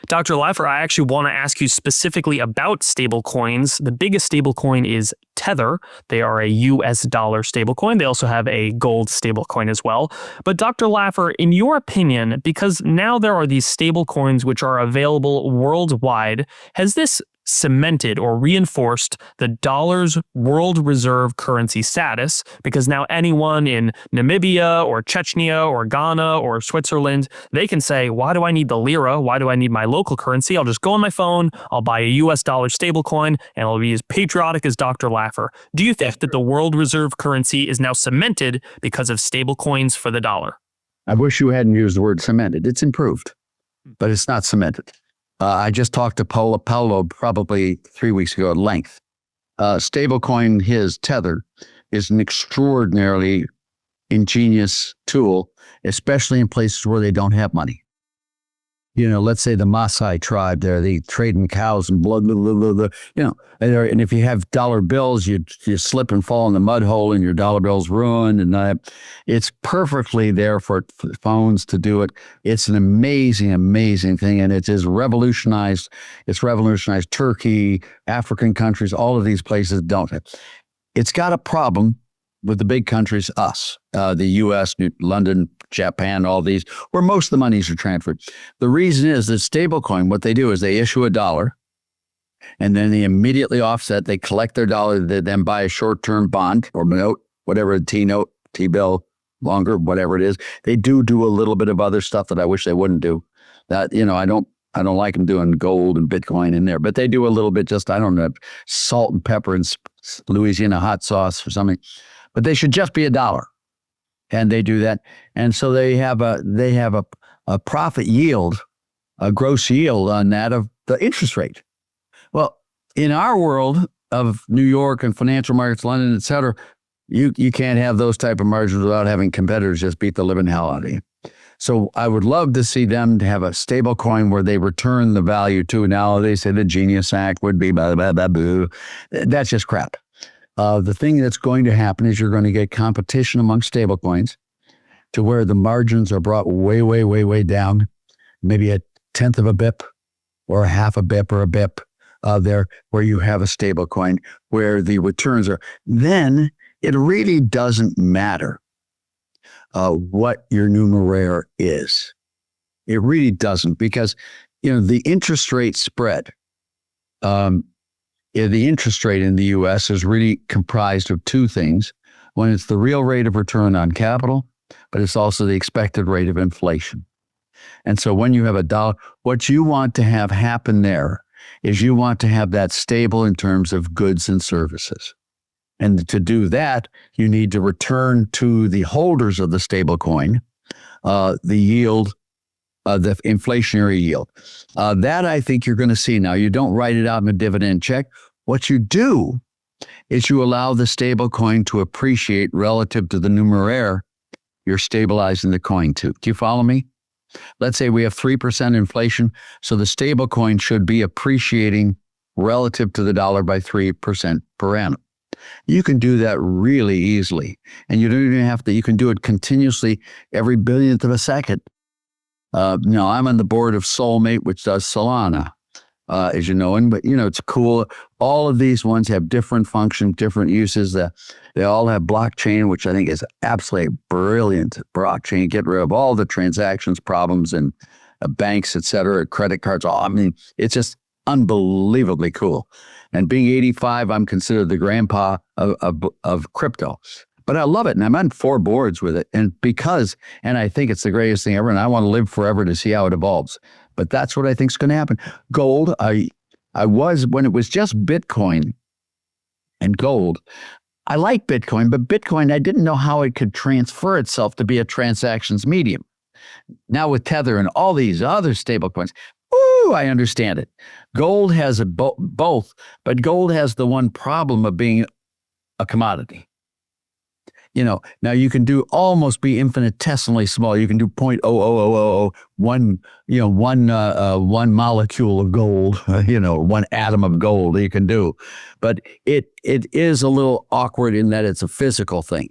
S2: Dr. Laffer, I actually want to ask you specifically about stablecoins. The biggest stablecoin is Tether. They are a US dollar stablecoin. They also have a gold stablecoin as well. But Dr. Laffer, in your opinion, because now there are these stablecoins which are available worldwide, has this cemented or reinforced the dollar's world reserve currency status, because now anyone in Namibia or Chechnya or Ghana or Switzerland, they can say, why do I need the lira? Why do I need my local currency? I'll just go on my phone, I'll buy a US dollar stablecoin, and I'll be as patriotic as Dr. Laffer. Do you think that the world reserve currency is now cemented because of stablecoins for the dollar?
S1: I wish you hadn't used the word cemented. It's improved, but it's not cemented. I just talked to Paulo probably 3 weeks ago at length. Stablecoin, his Tether, is an extraordinarily ingenious tool, especially in places where they don't have money. Let's say the Maasai tribe there, they trade in cows and blood, blah, blah, blah, blah, and if you have dollar bills, you slip and fall in the mud hole and your dollar bill's ruined. And it's perfectly there for phones to do it. It's an amazing, amazing thing. And it is revolutionized. It's revolutionized Turkey, African countries, all of these places don't have. It's got a problem with the big countries, us, the U.S., London, Japan, all these, where most of the monies are transferred. The reason is that stablecoin, what they do is they issue a dollar, and then they immediately offset. They collect their dollar, they then buy a short-term bond or note, whatever, a T-note, T-bill, longer, whatever it is. They do a little bit of other stuff that I wish they wouldn't do. That, I don't like them doing gold and Bitcoin in there, but they do a little bit, just, I don't know, salt and pepper and Louisiana hot sauce or something. But they should just be a dollar. And they do that. And so they have a profit yield, a gross yield on that of the interest rate. Well, in our world of New York and financial markets, London, et cetera, you can't have those type of margins without having competitors just beat the living hell out of you. So I would love to see them to have a stable coin where they return the value to. Now they say the Genius Act would be blah, blah, blah, blah. That's just crap. The thing that's going to happen is you're going to get competition among stablecoins to where the margins are brought way, way, way, way down, maybe a tenth of a bip or a half a bip or a bip there, where you have a stablecoin where the returns are. Then it really doesn't matter what your numeraire is. It really doesn't, because the interest rate spread. The interest rate in the U.S. is really comprised of two things. One, it's the real rate of return on capital, but it's also the expected rate of inflation. And so when you have a dollar, what you want to have happen there is you want to have that stable in terms of goods and services. And to do that, you need to return to the holders of the stable coin the yield, the inflationary yield. That I think you're going to see now. You don't write it out in a dividend check. What you do is you allow the stable coin to appreciate relative to the numeraire you're stabilizing the coin to. Do you follow me? Let's say we have 3% inflation, so the stable coin should be appreciating relative to the dollar by 3% per annum. You can do that really easily, and you don't even have to. You can do it continuously every billionth of a second. Now, I'm on the board of Soulmate, which does Solana, as you know, but it's cool. All of these ones have different functions, different uses. They all have blockchain, which I think is absolutely brilliant. Blockchain, get rid of all the transactions problems and banks, et cetera, credit cards. It's just unbelievably cool. And being 85, I'm considered the grandpa of crypto. But I love it, and I'm on 4 boards with it. And I think it's the greatest thing ever, and I want to live forever to see how it evolves. But that's what I think is going to happen. Gold, I was, when it was just Bitcoin and gold, I like Bitcoin, but Bitcoin, I didn't know how it could transfer itself to be a transactions medium. Now with Tether and all these other stable coins, I understand it. Gold has both, but gold has the one problem of being a commodity. Now you can do almost be infinitesimally small. You can do 0.00001, one molecule of gold, one atom of gold you can do. But it is a little awkward in that it's a physical thing.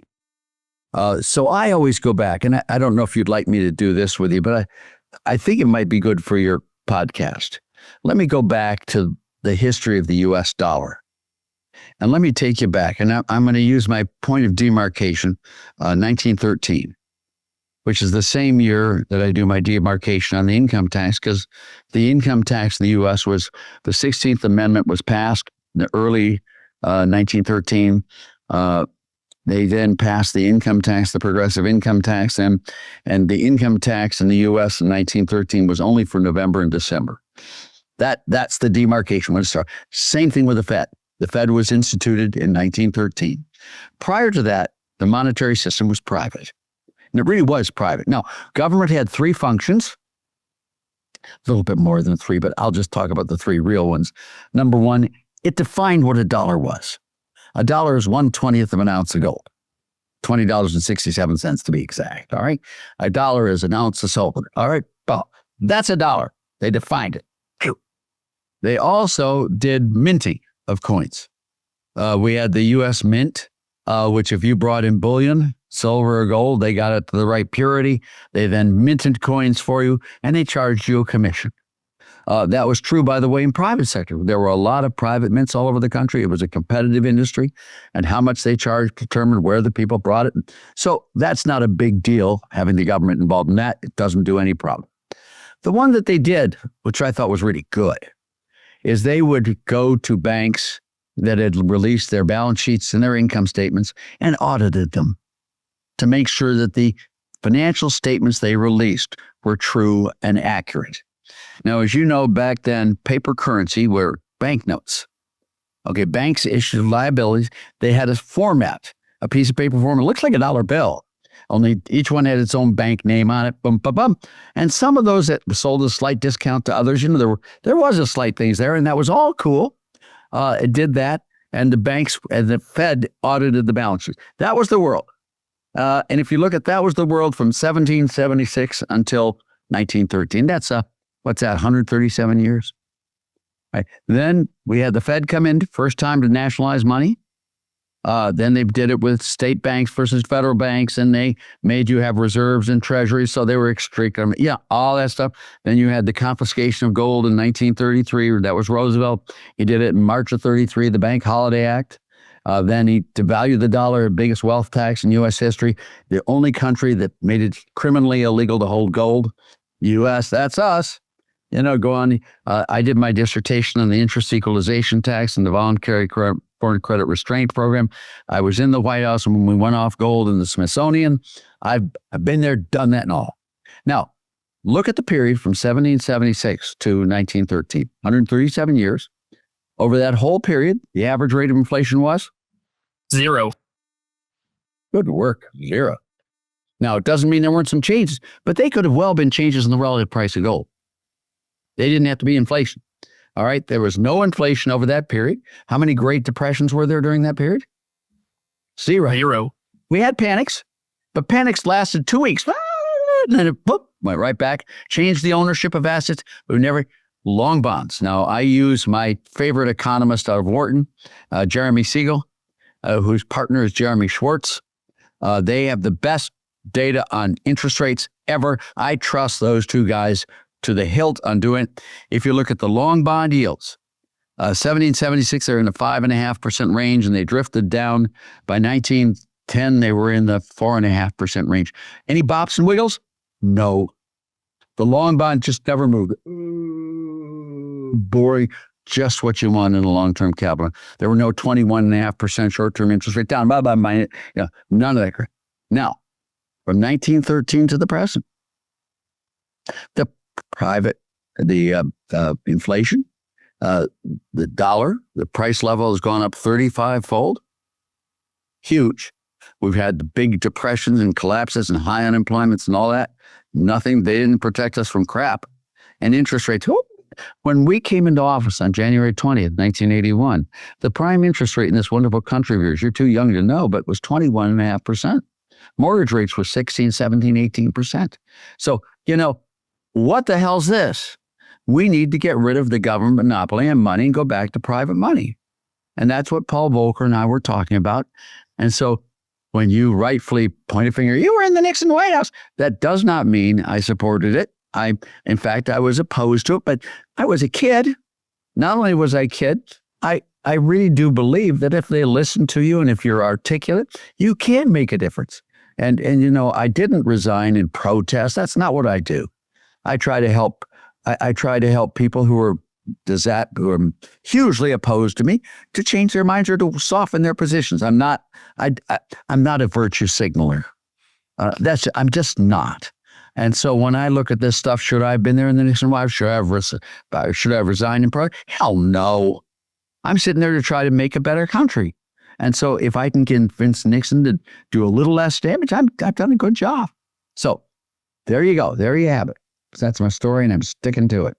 S1: So I always go back, and I don't know if you'd like me to do this with you, but I think it might be good for your podcast. Let me go back to the history of the U.S. dollar. And let me take you back, and I'm going to use my point of demarcation, 1913. which is the same year that I do my demarcation on the income tax, because the income tax in the U.S. was the 16th Amendment was passed in the early 1913. They then passed the income tax, the progressive income tax, and the income tax in the U.S. in 1913 was only for November and December. That's the demarcation when it started. Same thing with the Fed. The Fed was instituted in 1913. Prior to that, the monetary system was private. And it really was private. Now, government had three functions, a little bit more than three, but I'll just talk about the three real ones. Number one, it defined what a dollar was. A dollar is 1/20th of an ounce of gold, $20.67 to be exact. All right. A dollar is an ounce of silver. All right. Well, that's a dollar. They defined it. They also did minting of coins. We had the U.S. Mint, which if you brought in bullion, silver or gold, they got it to the right purity. They then minted coins for you, and they charged you a commission. That was true, by the way, in private sector. There were a lot of private mints all over the country. It was a competitive industry, and how much they charged determined where the people brought it. So that's not a big deal, having the government involved in that. It doesn't do any problem. The one that they did, which I thought was really good, is they would go to banks that had released their balance sheets and their income statements and audited them to make sure that the financial statements they released were true and accurate. Now, as you know, back then, paper currency were banknotes. Okay, banks issued liabilities. They had a format, a piece of paper format. It looks like a dollar bill, only each one had its own bank name on it. Bum, bum, bum. And some of those that sold a slight discount to others, there was a slight things there, and that was all cool. It did that, and the banks and the Fed audited the balance sheet. That was the world. And if you look at that was the world from 1776 until 1913. That's what's that, 137 years? Right. Then we had the Fed come in, first time to nationalize money. Then they did it with state banks versus federal banks, and they made you have reserves and treasuries, so they were strict. Yeah, all that stuff. Then you had the confiscation of gold in 1933. That was Roosevelt. He did it in March of 33, the Bank Holiday Act. Then he devalued the dollar, biggest wealth tax in U.S. history. The only country that made it criminally illegal to hold gold, U.S., that's us. Go on. I did my dissertation on the interest equalization tax and the voluntary foreign credit restraint program. I was in the White House when we went off gold in the Smithsonian. I've been there, done that and all. Now, look at the period from 1776 to 1913, 137 years. Over that whole period, the average rate of inflation was?
S2: 0.
S1: Good work, 0. Now, it doesn't mean there weren't some changes, but they could have well been changes in the relative price of gold. They didn't have to be inflation. All right. There was no inflation over that period. How many Great Depressions were there during that period? 0. We had panics, but panics lasted 2 weeks. And then it went right back, changed the ownership of assets. We never long bonds. Now, I use my favorite economist out of Wharton, Jeremy Siegel, whose partner is Jeremy Schwartz. They have the best data on interest rates ever. I trust those two guys to the hilt on doing it. If you look at the long bond yields, 1776, they're in the 5.5% range, and they drifted down. By 1910, they were in the 4.5% range. Any bops and wiggles? No. The long bond just never moved. Boring. Just what you want in a long-term capital. There were no 21.5% short-term interest rate down. None of that. Now, from 1913 to the present, the inflation, the dollar, the price level has gone up 35-fold. Huge. We've had the big depressions and collapses and high unemployments and all that. Nothing. They didn't protect us from crap. And interest rates. When we came into office on January 20th, 1981, the prime interest rate in this wonderful country of yours, you're too young to know, but was 21.5%. Mortgage rates were 16, 17, 18%. So, what the hell's this? We need to get rid of the government monopoly on money and go back to private money. And that's what Paul Volcker and I were talking about. And so when you rightfully point a finger, you were in the Nixon White House, that does not mean I supported it. In fact, I was opposed to it, but I was a kid. Not only was I a kid, I really do believe that if they listen to you and if you're articulate, you can make a difference. And I didn't resign in protest. That's not what I do. I try to help. I try to help people who are hugely opposed to me to change their minds or to soften their positions. I'm not a virtue signaler. I'm just not. And so when I look at this stuff, should I have been there in the Nixon White House? Should I have resigned in protest? Hell no. I'm sitting there to try to make a better country. And so if I can convince Nixon to do a little less damage, I've done a good job. So there you go. There you have it. That's my story, and I'm sticking to it.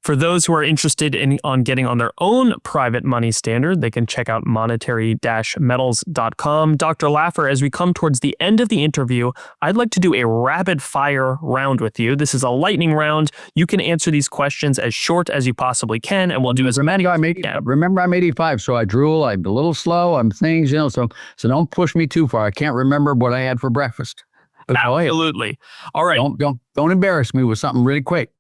S2: For those who are interested on getting on their own private money standard, they can check out monetary-metals.com. Dr. Laffer, as we come towards the end of the interview, I'd like to do a rapid-fire round with you. This is a lightning round. You can answer these questions as short as you possibly can, and we'll do as many.
S1: Remember, I'm 85, so I drool. I'm a little slow. I'm things, so don't push me too far. I can't remember what I had for breakfast. But
S2: absolutely. All right.
S1: Don't embarrass me with something really quick.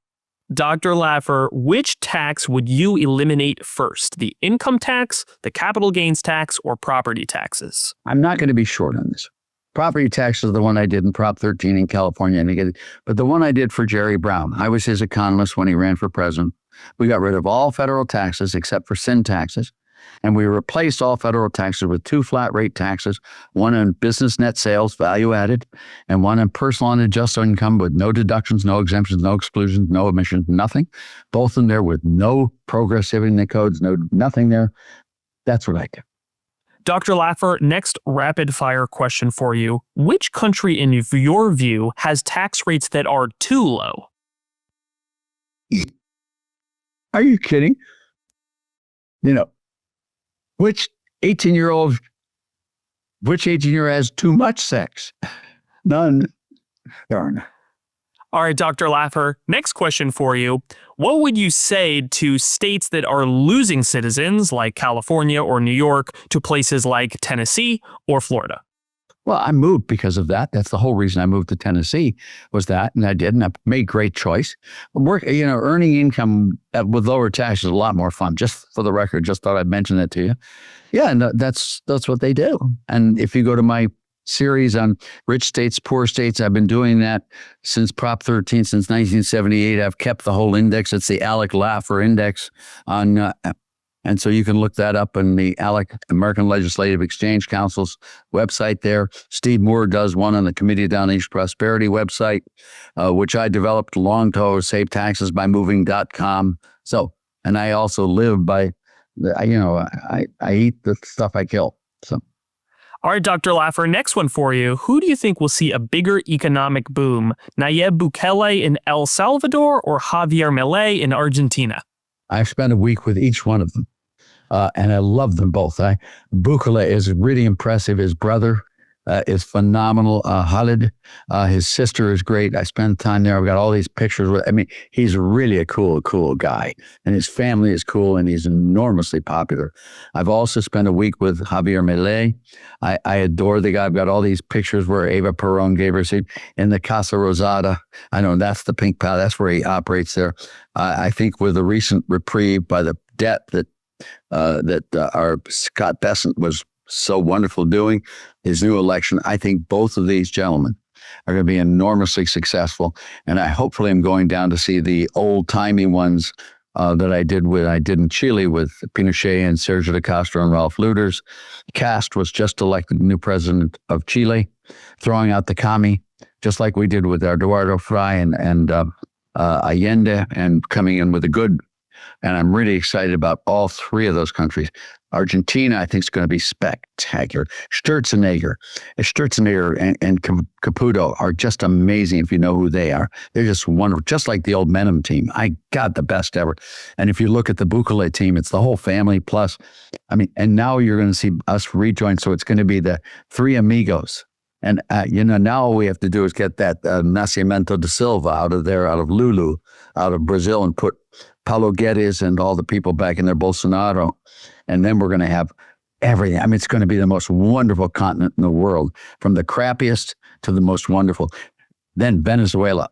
S2: Dr. Laffer, which tax would you eliminate first? The income tax, the capital gains tax, or property taxes?
S1: I'm not going to be short on this. Property tax is the one I did in Prop 13 in California. But the one I did for Jerry Brown, I was his economist when he ran for president. We got rid of all federal taxes except for sin taxes. And we replaced all federal taxes with 2 flat rate taxes, one on business net sales, value added, and one on personal unadjusted income with no deductions, no exemptions, no exclusions, no omissions, nothing. Both in there with no progressivity in the codes, nothing there. That's what I do.
S2: Dr. Laffer, next rapid fire question for you. Which country, in your view, has tax rates that are too low?
S1: Are you kidding? Which 18-year-old has too much sex? None. Darn.
S2: All right, Dr. Laffer, next question for you. What would you say to states that are losing citizens, like California or New York, to places like Tennessee or Florida?
S1: Well, I moved because of that. That's the whole reason I moved to Tennessee was that, and I did, and I made great choice. Earning income with lower taxes is a lot more fun. Just for the record, just thought I'd mention that to you. Yeah, and that's what they do. And if you go to my series on rich states, poor states, I've been doing that since Prop 13, since 1978. I've kept the whole index. It's the Alec Laffer Index on. And so you can look that up on the American Legislative Exchange Council's website there. Steve Moore does one on the Committee of Down East Prosperity website, which I developed long ago, savetaxesbymoving.com. So, and I also live by, I eat the stuff I kill. So.
S2: All right, Dr. Laffer, next one for you. Who do you think will see a bigger economic boom? Nayib Bukele in El Salvador or Javier Milei in Argentina?
S1: I've spent a week with each one of them, and I love them both. Bukele is really impressive. His brother is phenomenal. Khalid, his sister is great. I spent time there. I've got all these pictures. He's really a cool guy, and his family is cool, and he's enormously popular. I've also spent a week with Javier Milei. I adore the guy. I've got all these pictures where Eva Perón gave her seat in the Casa Rosada. I know that's the Pink Palace. That's where he operates there. I think with a recent reprieve by the debt that our Scott Bessent was so wonderful doing, his new election, I think both of these gentlemen are going to be enormously successful. And I hopefully am going down to see the old-timey ones that I did in Chile with Pinochet and Sergio de Castro and Ralph Luders. Cast was just elected new president of Chile, throwing out the commie, just like we did with Eduardo Frei and Allende, and coming in with a good. And I'm really excited about all 3 of those countries. Argentina, I think, is going to be spectacular. Sturzenegger and Caputo are just amazing if you know who they are. They're just wonderful, just like the old Menem team. God, the best ever. And if you look at the Bukele team, it's the whole family plus. And now you're going to see us rejoin. So it's going to be the 3 amigos. And, now all we have to do is get that Nascimento da Silva out of there, out of Lulu, out of Brazil, and put Paulo Guedes and all the people back in there, Bolsonaro. And then we're going to have everything. It's going to be the most wonderful continent in the world, from the crappiest to the most wonderful. Then Venezuela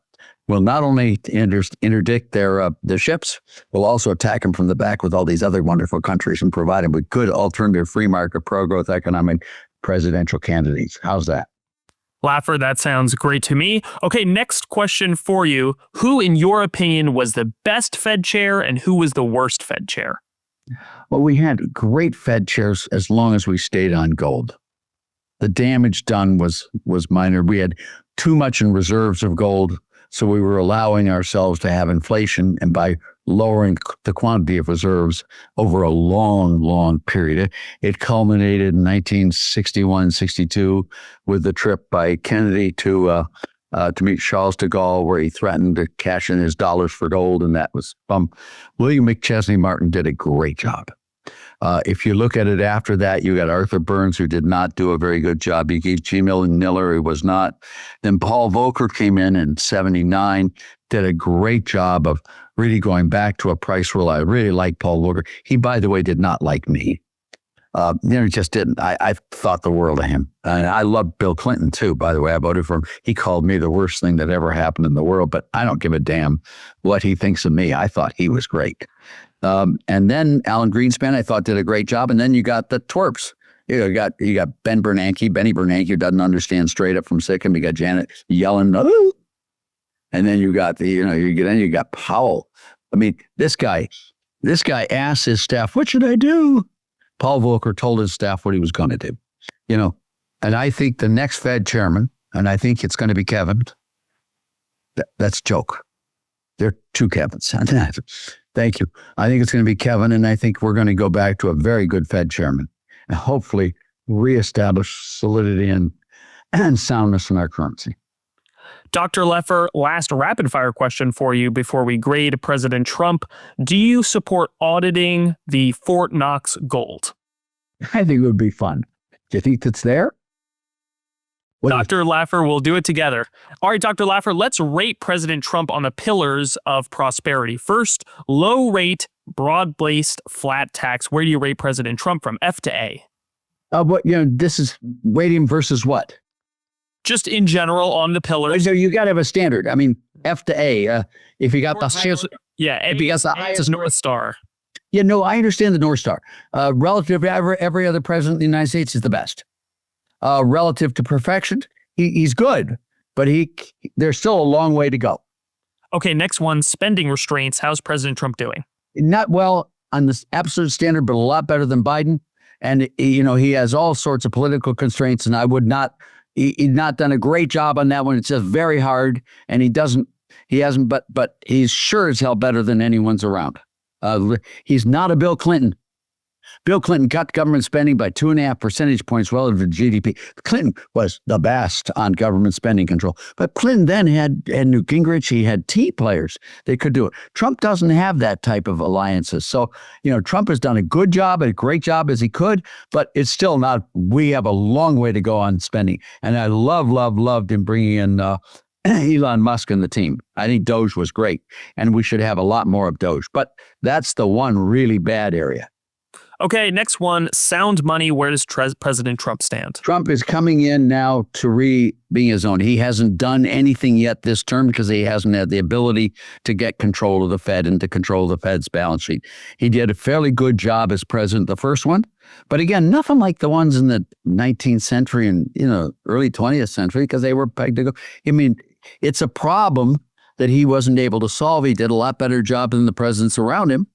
S1: will not only interdict their ships, will also attack them from the back with all these other wonderful countries and provide them with good alternative free market, pro-growth economic presidential candidates. How's that?
S2: Laffer, that sounds great to me. Okay, next question for you. Who, in your opinion, was the best Fed chair and who was the worst Fed chair?
S1: Well, we had great Fed chairs as long as we stayed on gold. The damage done was minor. We had too much in reserves of gold, so we were allowing ourselves to have inflation, and by lowering the quantity of reserves over a long, long period. It culminated in 1961, 62 with the trip by Kennedy to meet Charles de Gaulle, where he threatened to cash in his dollars for gold, and that was William McChesney Martin did a great job. If you look at it after that, you got Arthur Burns, who did not do a very good job. You gave G. Millen Miller, who was not. Then Paul Volcker came in 79, did a great job of really going back to a price rule. I really like Paul Volcker. He, by the way, did not like me. He just didn't. I thought the world of him. And I loved Bill Clinton, too, by the way. I voted for him. He called me the worst thing that ever happened in the world, but I don't give a damn what he thinks of me. I thought he was great. And then Alan Greenspan, I thought, did a great job. And then you got the twerps. You got Benny Bernanke, who doesn't understand straight up from Sikkim. You got Janet Yellen. Oh! And then you got you got Powell. I mean, this guy asked his staff, "What should I do?" Paul Volcker told his staff what he was going to do. And I think the next Fed chairman, and I think it's going to be Kevin. That's a joke. There are two Kevins on that. Thank you. I think it's going to be Kevin, and I think we're going to go back to a very good Fed chairman and hopefully reestablish solidity and soundness in our currency.
S2: Dr. Laffer, last rapid fire question for you before we grade President Trump. Do you support auditing the Fort Knox gold?
S1: I think it would be fun. Do you think that's there?
S2: Dr. Laffer, we'll do it together. All right, Dr. Laffer, let's rate President Trump on the pillars of prosperity. First, low rate, broad-based, flat tax. Where do you rate President Trump from F to A?
S1: But this is rating versus what?
S2: Just in general on the pillars.
S1: So you got to have a standard. I mean, F to A. If you got the highest,
S2: if you got the highest North Star.
S1: Yeah, no, I understand the North Star. Relative to every other president of the United States is the best. Relative to perfection, he's good, but there's still a long way to go.
S2: Okay, next one, spending restraints. How's President Trump doing?
S1: Not well on the absolute standard, but a lot better than Biden. And he has all sorts of political constraints, and I would not. He's not done a great job on that one. It's just very hard, and he hasn't, but he's sure as hell better than anyone's around. He's not a Bill Clinton. Bill Clinton cut government spending by 2.5 percentage points relative to GDP. Clinton was the best on government spending control. But Clinton then had Newt Gingrich. He had T players. They could do it. Trump doesn't have that type of alliances. So, Trump has done a good job, a great job as he could, but it's still not, we have a long way to go on spending. And I loved him bringing in Elon Musk and the team. I think Doge was great, and we should have a lot more of Doge. But that's the one really bad area.
S2: Okay, next one, sound money. Where does President Trump stand?
S1: Trump is coming in now to being his own. He hasn't done anything yet this term because he hasn't had the ability to get control of the Fed and to control the Fed's balance sheet. He did a fairly good job as president the first one, but again, nothing like the ones in the 19th century and early 20th century because they were pegged to go. I mean, it's a problem that he wasn't able to solve. He did a lot better job than the presidents around him.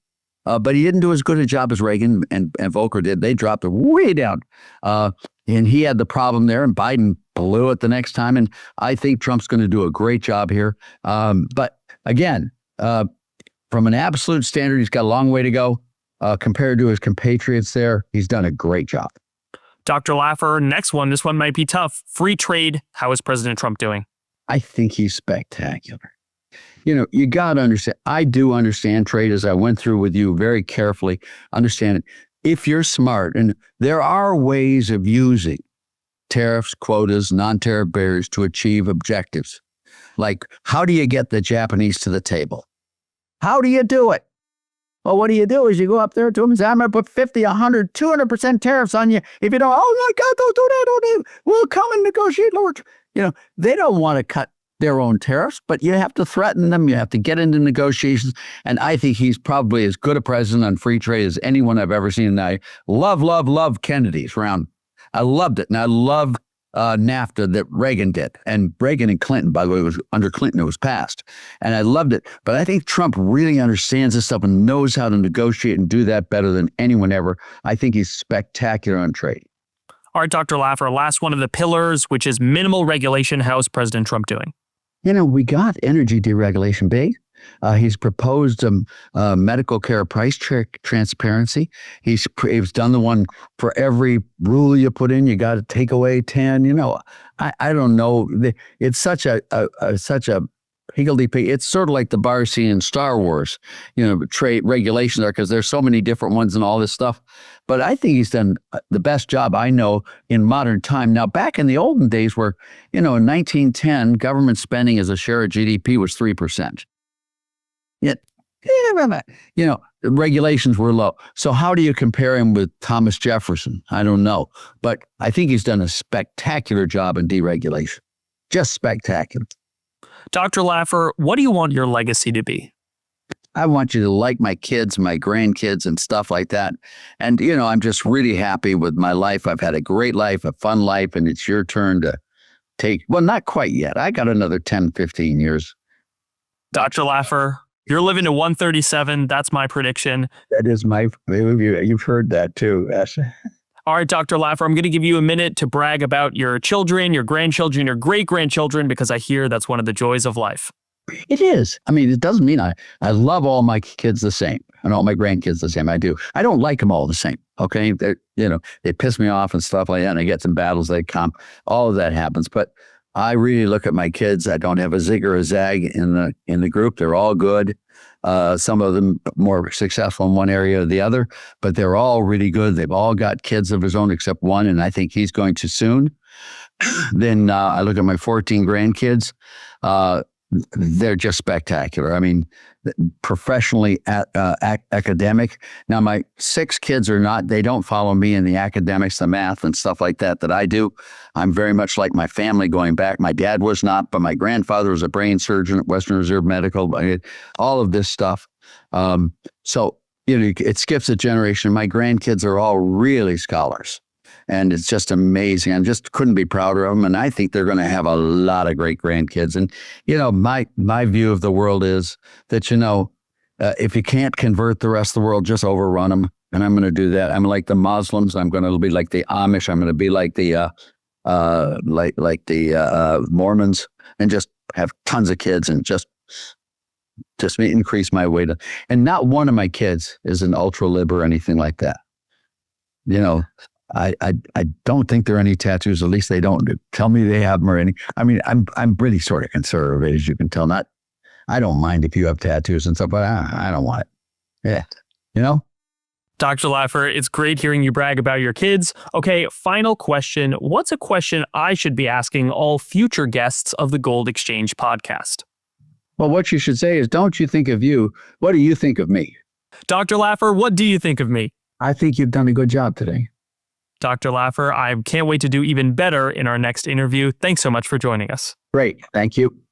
S1: But he didn't do as good a job as Reagan and Volcker did. They dropped it way down. And he had the problem there, and Biden blew it the next time. And I think Trump's going to do a great job here. But again, from an absolute standard, he's got a long way to go. Compared to his compatriots there, he's done a great job.
S2: Dr. Laffer, next one. This one might be tough. Free trade. How is President Trump doing?
S1: I think he's spectacular. You got to understand, I do understand trade, as I went through with you very carefully, understand it. If you're smart, and there are ways of using tariffs, quotas, non-tariff barriers to achieve objectives. Like, how do you get the Japanese to the table? How do you do it? Well, what you do is you go up there to them and say, I'm going to put 50, 100, 200% tariffs on you. If you don't, oh my God, don't do that, don't do it. We'll come and negotiate lower. They don't want to cut their own tariffs, but you have to threaten them. You have to get into negotiations. And I think he's probably as good a president on free trade as anyone I've ever seen. And I love Kennedy's round. I loved it. And I love NAFTA that Reagan did. And Reagan and Clinton, by the way, was under Clinton, it was passed. And I loved it. But I think Trump really understands this stuff and knows how to negotiate and do that better than anyone ever. I think he's spectacular on trade.
S2: All right, Dr. Laffer, last one of the pillars, which is minimal regulation. How's President Trump doing?
S1: We got energy deregulation big. He's proposed medical care price transparency. He's done the one for every rule you put in, you got to take away 10. I don't know. It's such a higgledy-pig. It's sort of like the bar scene in Star Wars, trade regulations are, because there's so many different ones and all this stuff. But I think he's done the best job I know in modern time. Now, back in the olden days where, in 1910, government spending as a share of GDP was 3%. Yet, regulations were low. So how do you compare him with Thomas Jefferson? I don't know. But I think he's done a spectacular job in deregulation. Just spectacular.
S2: Dr. Laffer, what do you want your legacy to be?
S1: I want you to like my kids, my grandkids, and stuff like that. And, I'm just really happy with my life. I've had a great life, a fun life, and it's your turn to take, well, not quite yet. I got another 10, 15 years.
S2: Dr. Laffer, you're living to 137. That's my prediction.
S1: That is my view. You've heard that too, Ash.
S2: All right, Dr. Laffer, I'm going to give you a minute to brag about your children, your grandchildren, your great-grandchildren, because I hear that's one of the joys of life.
S1: It is. I mean, it doesn't mean I love all my kids the same and all my grandkids the same. I do. I don't like them all the same. Okay. They piss me off and stuff like that. And I get some battles, they come. All of that happens. But I really look at my kids. I don't have a zig or a zag in the group. They're all good. Some of them more successful in one area or the other, but they're all really good. They've all got kids of his own except one, and I think he's going to soon. Then I look at my 14 grandkids. They're just spectacular. I mean, professionally academic. Now, my 6 kids they don't follow me in the academics, the math and stuff like that I do. I'm very much like my family going back. My dad was not, but my grandfather was a brain surgeon at Western Reserve Medical. All of this stuff. So, it skips a generation. My grandkids are all really scholars. And it's just amazing. I just couldn't be prouder of them. And I think they're going to have a lot of great grandkids. And, my view of the world is that, if you can't convert the rest of the world, just overrun them. And I'm going to do that. I'm like the Muslims. I'm going to be like the Amish. I'm going to be like the Mormons, and just have tons of kids and just increase my weight. And not one of my kids is an ultra lib or anything like that. I don't think there are any tattoos. At least they don't tell me they have them or any. I mean, I'm really sort of conservative, as you can tell. I don't mind if you have tattoos and stuff, but I don't want it. Yeah,
S2: Dr. Laffer, it's great hearing you brag about your kids. Okay, final question. What's a question I should be asking all future guests of the Gold Exchange podcast?
S1: Well, what you should say is, don't you think of you? What do you think of me?
S2: Dr. Laffer, what do you think of me?
S1: I think you've done a good job today.
S2: Dr. Laffer, I can't wait to do even better in our next interview. Thanks so much for joining us.
S1: Great. Thank you.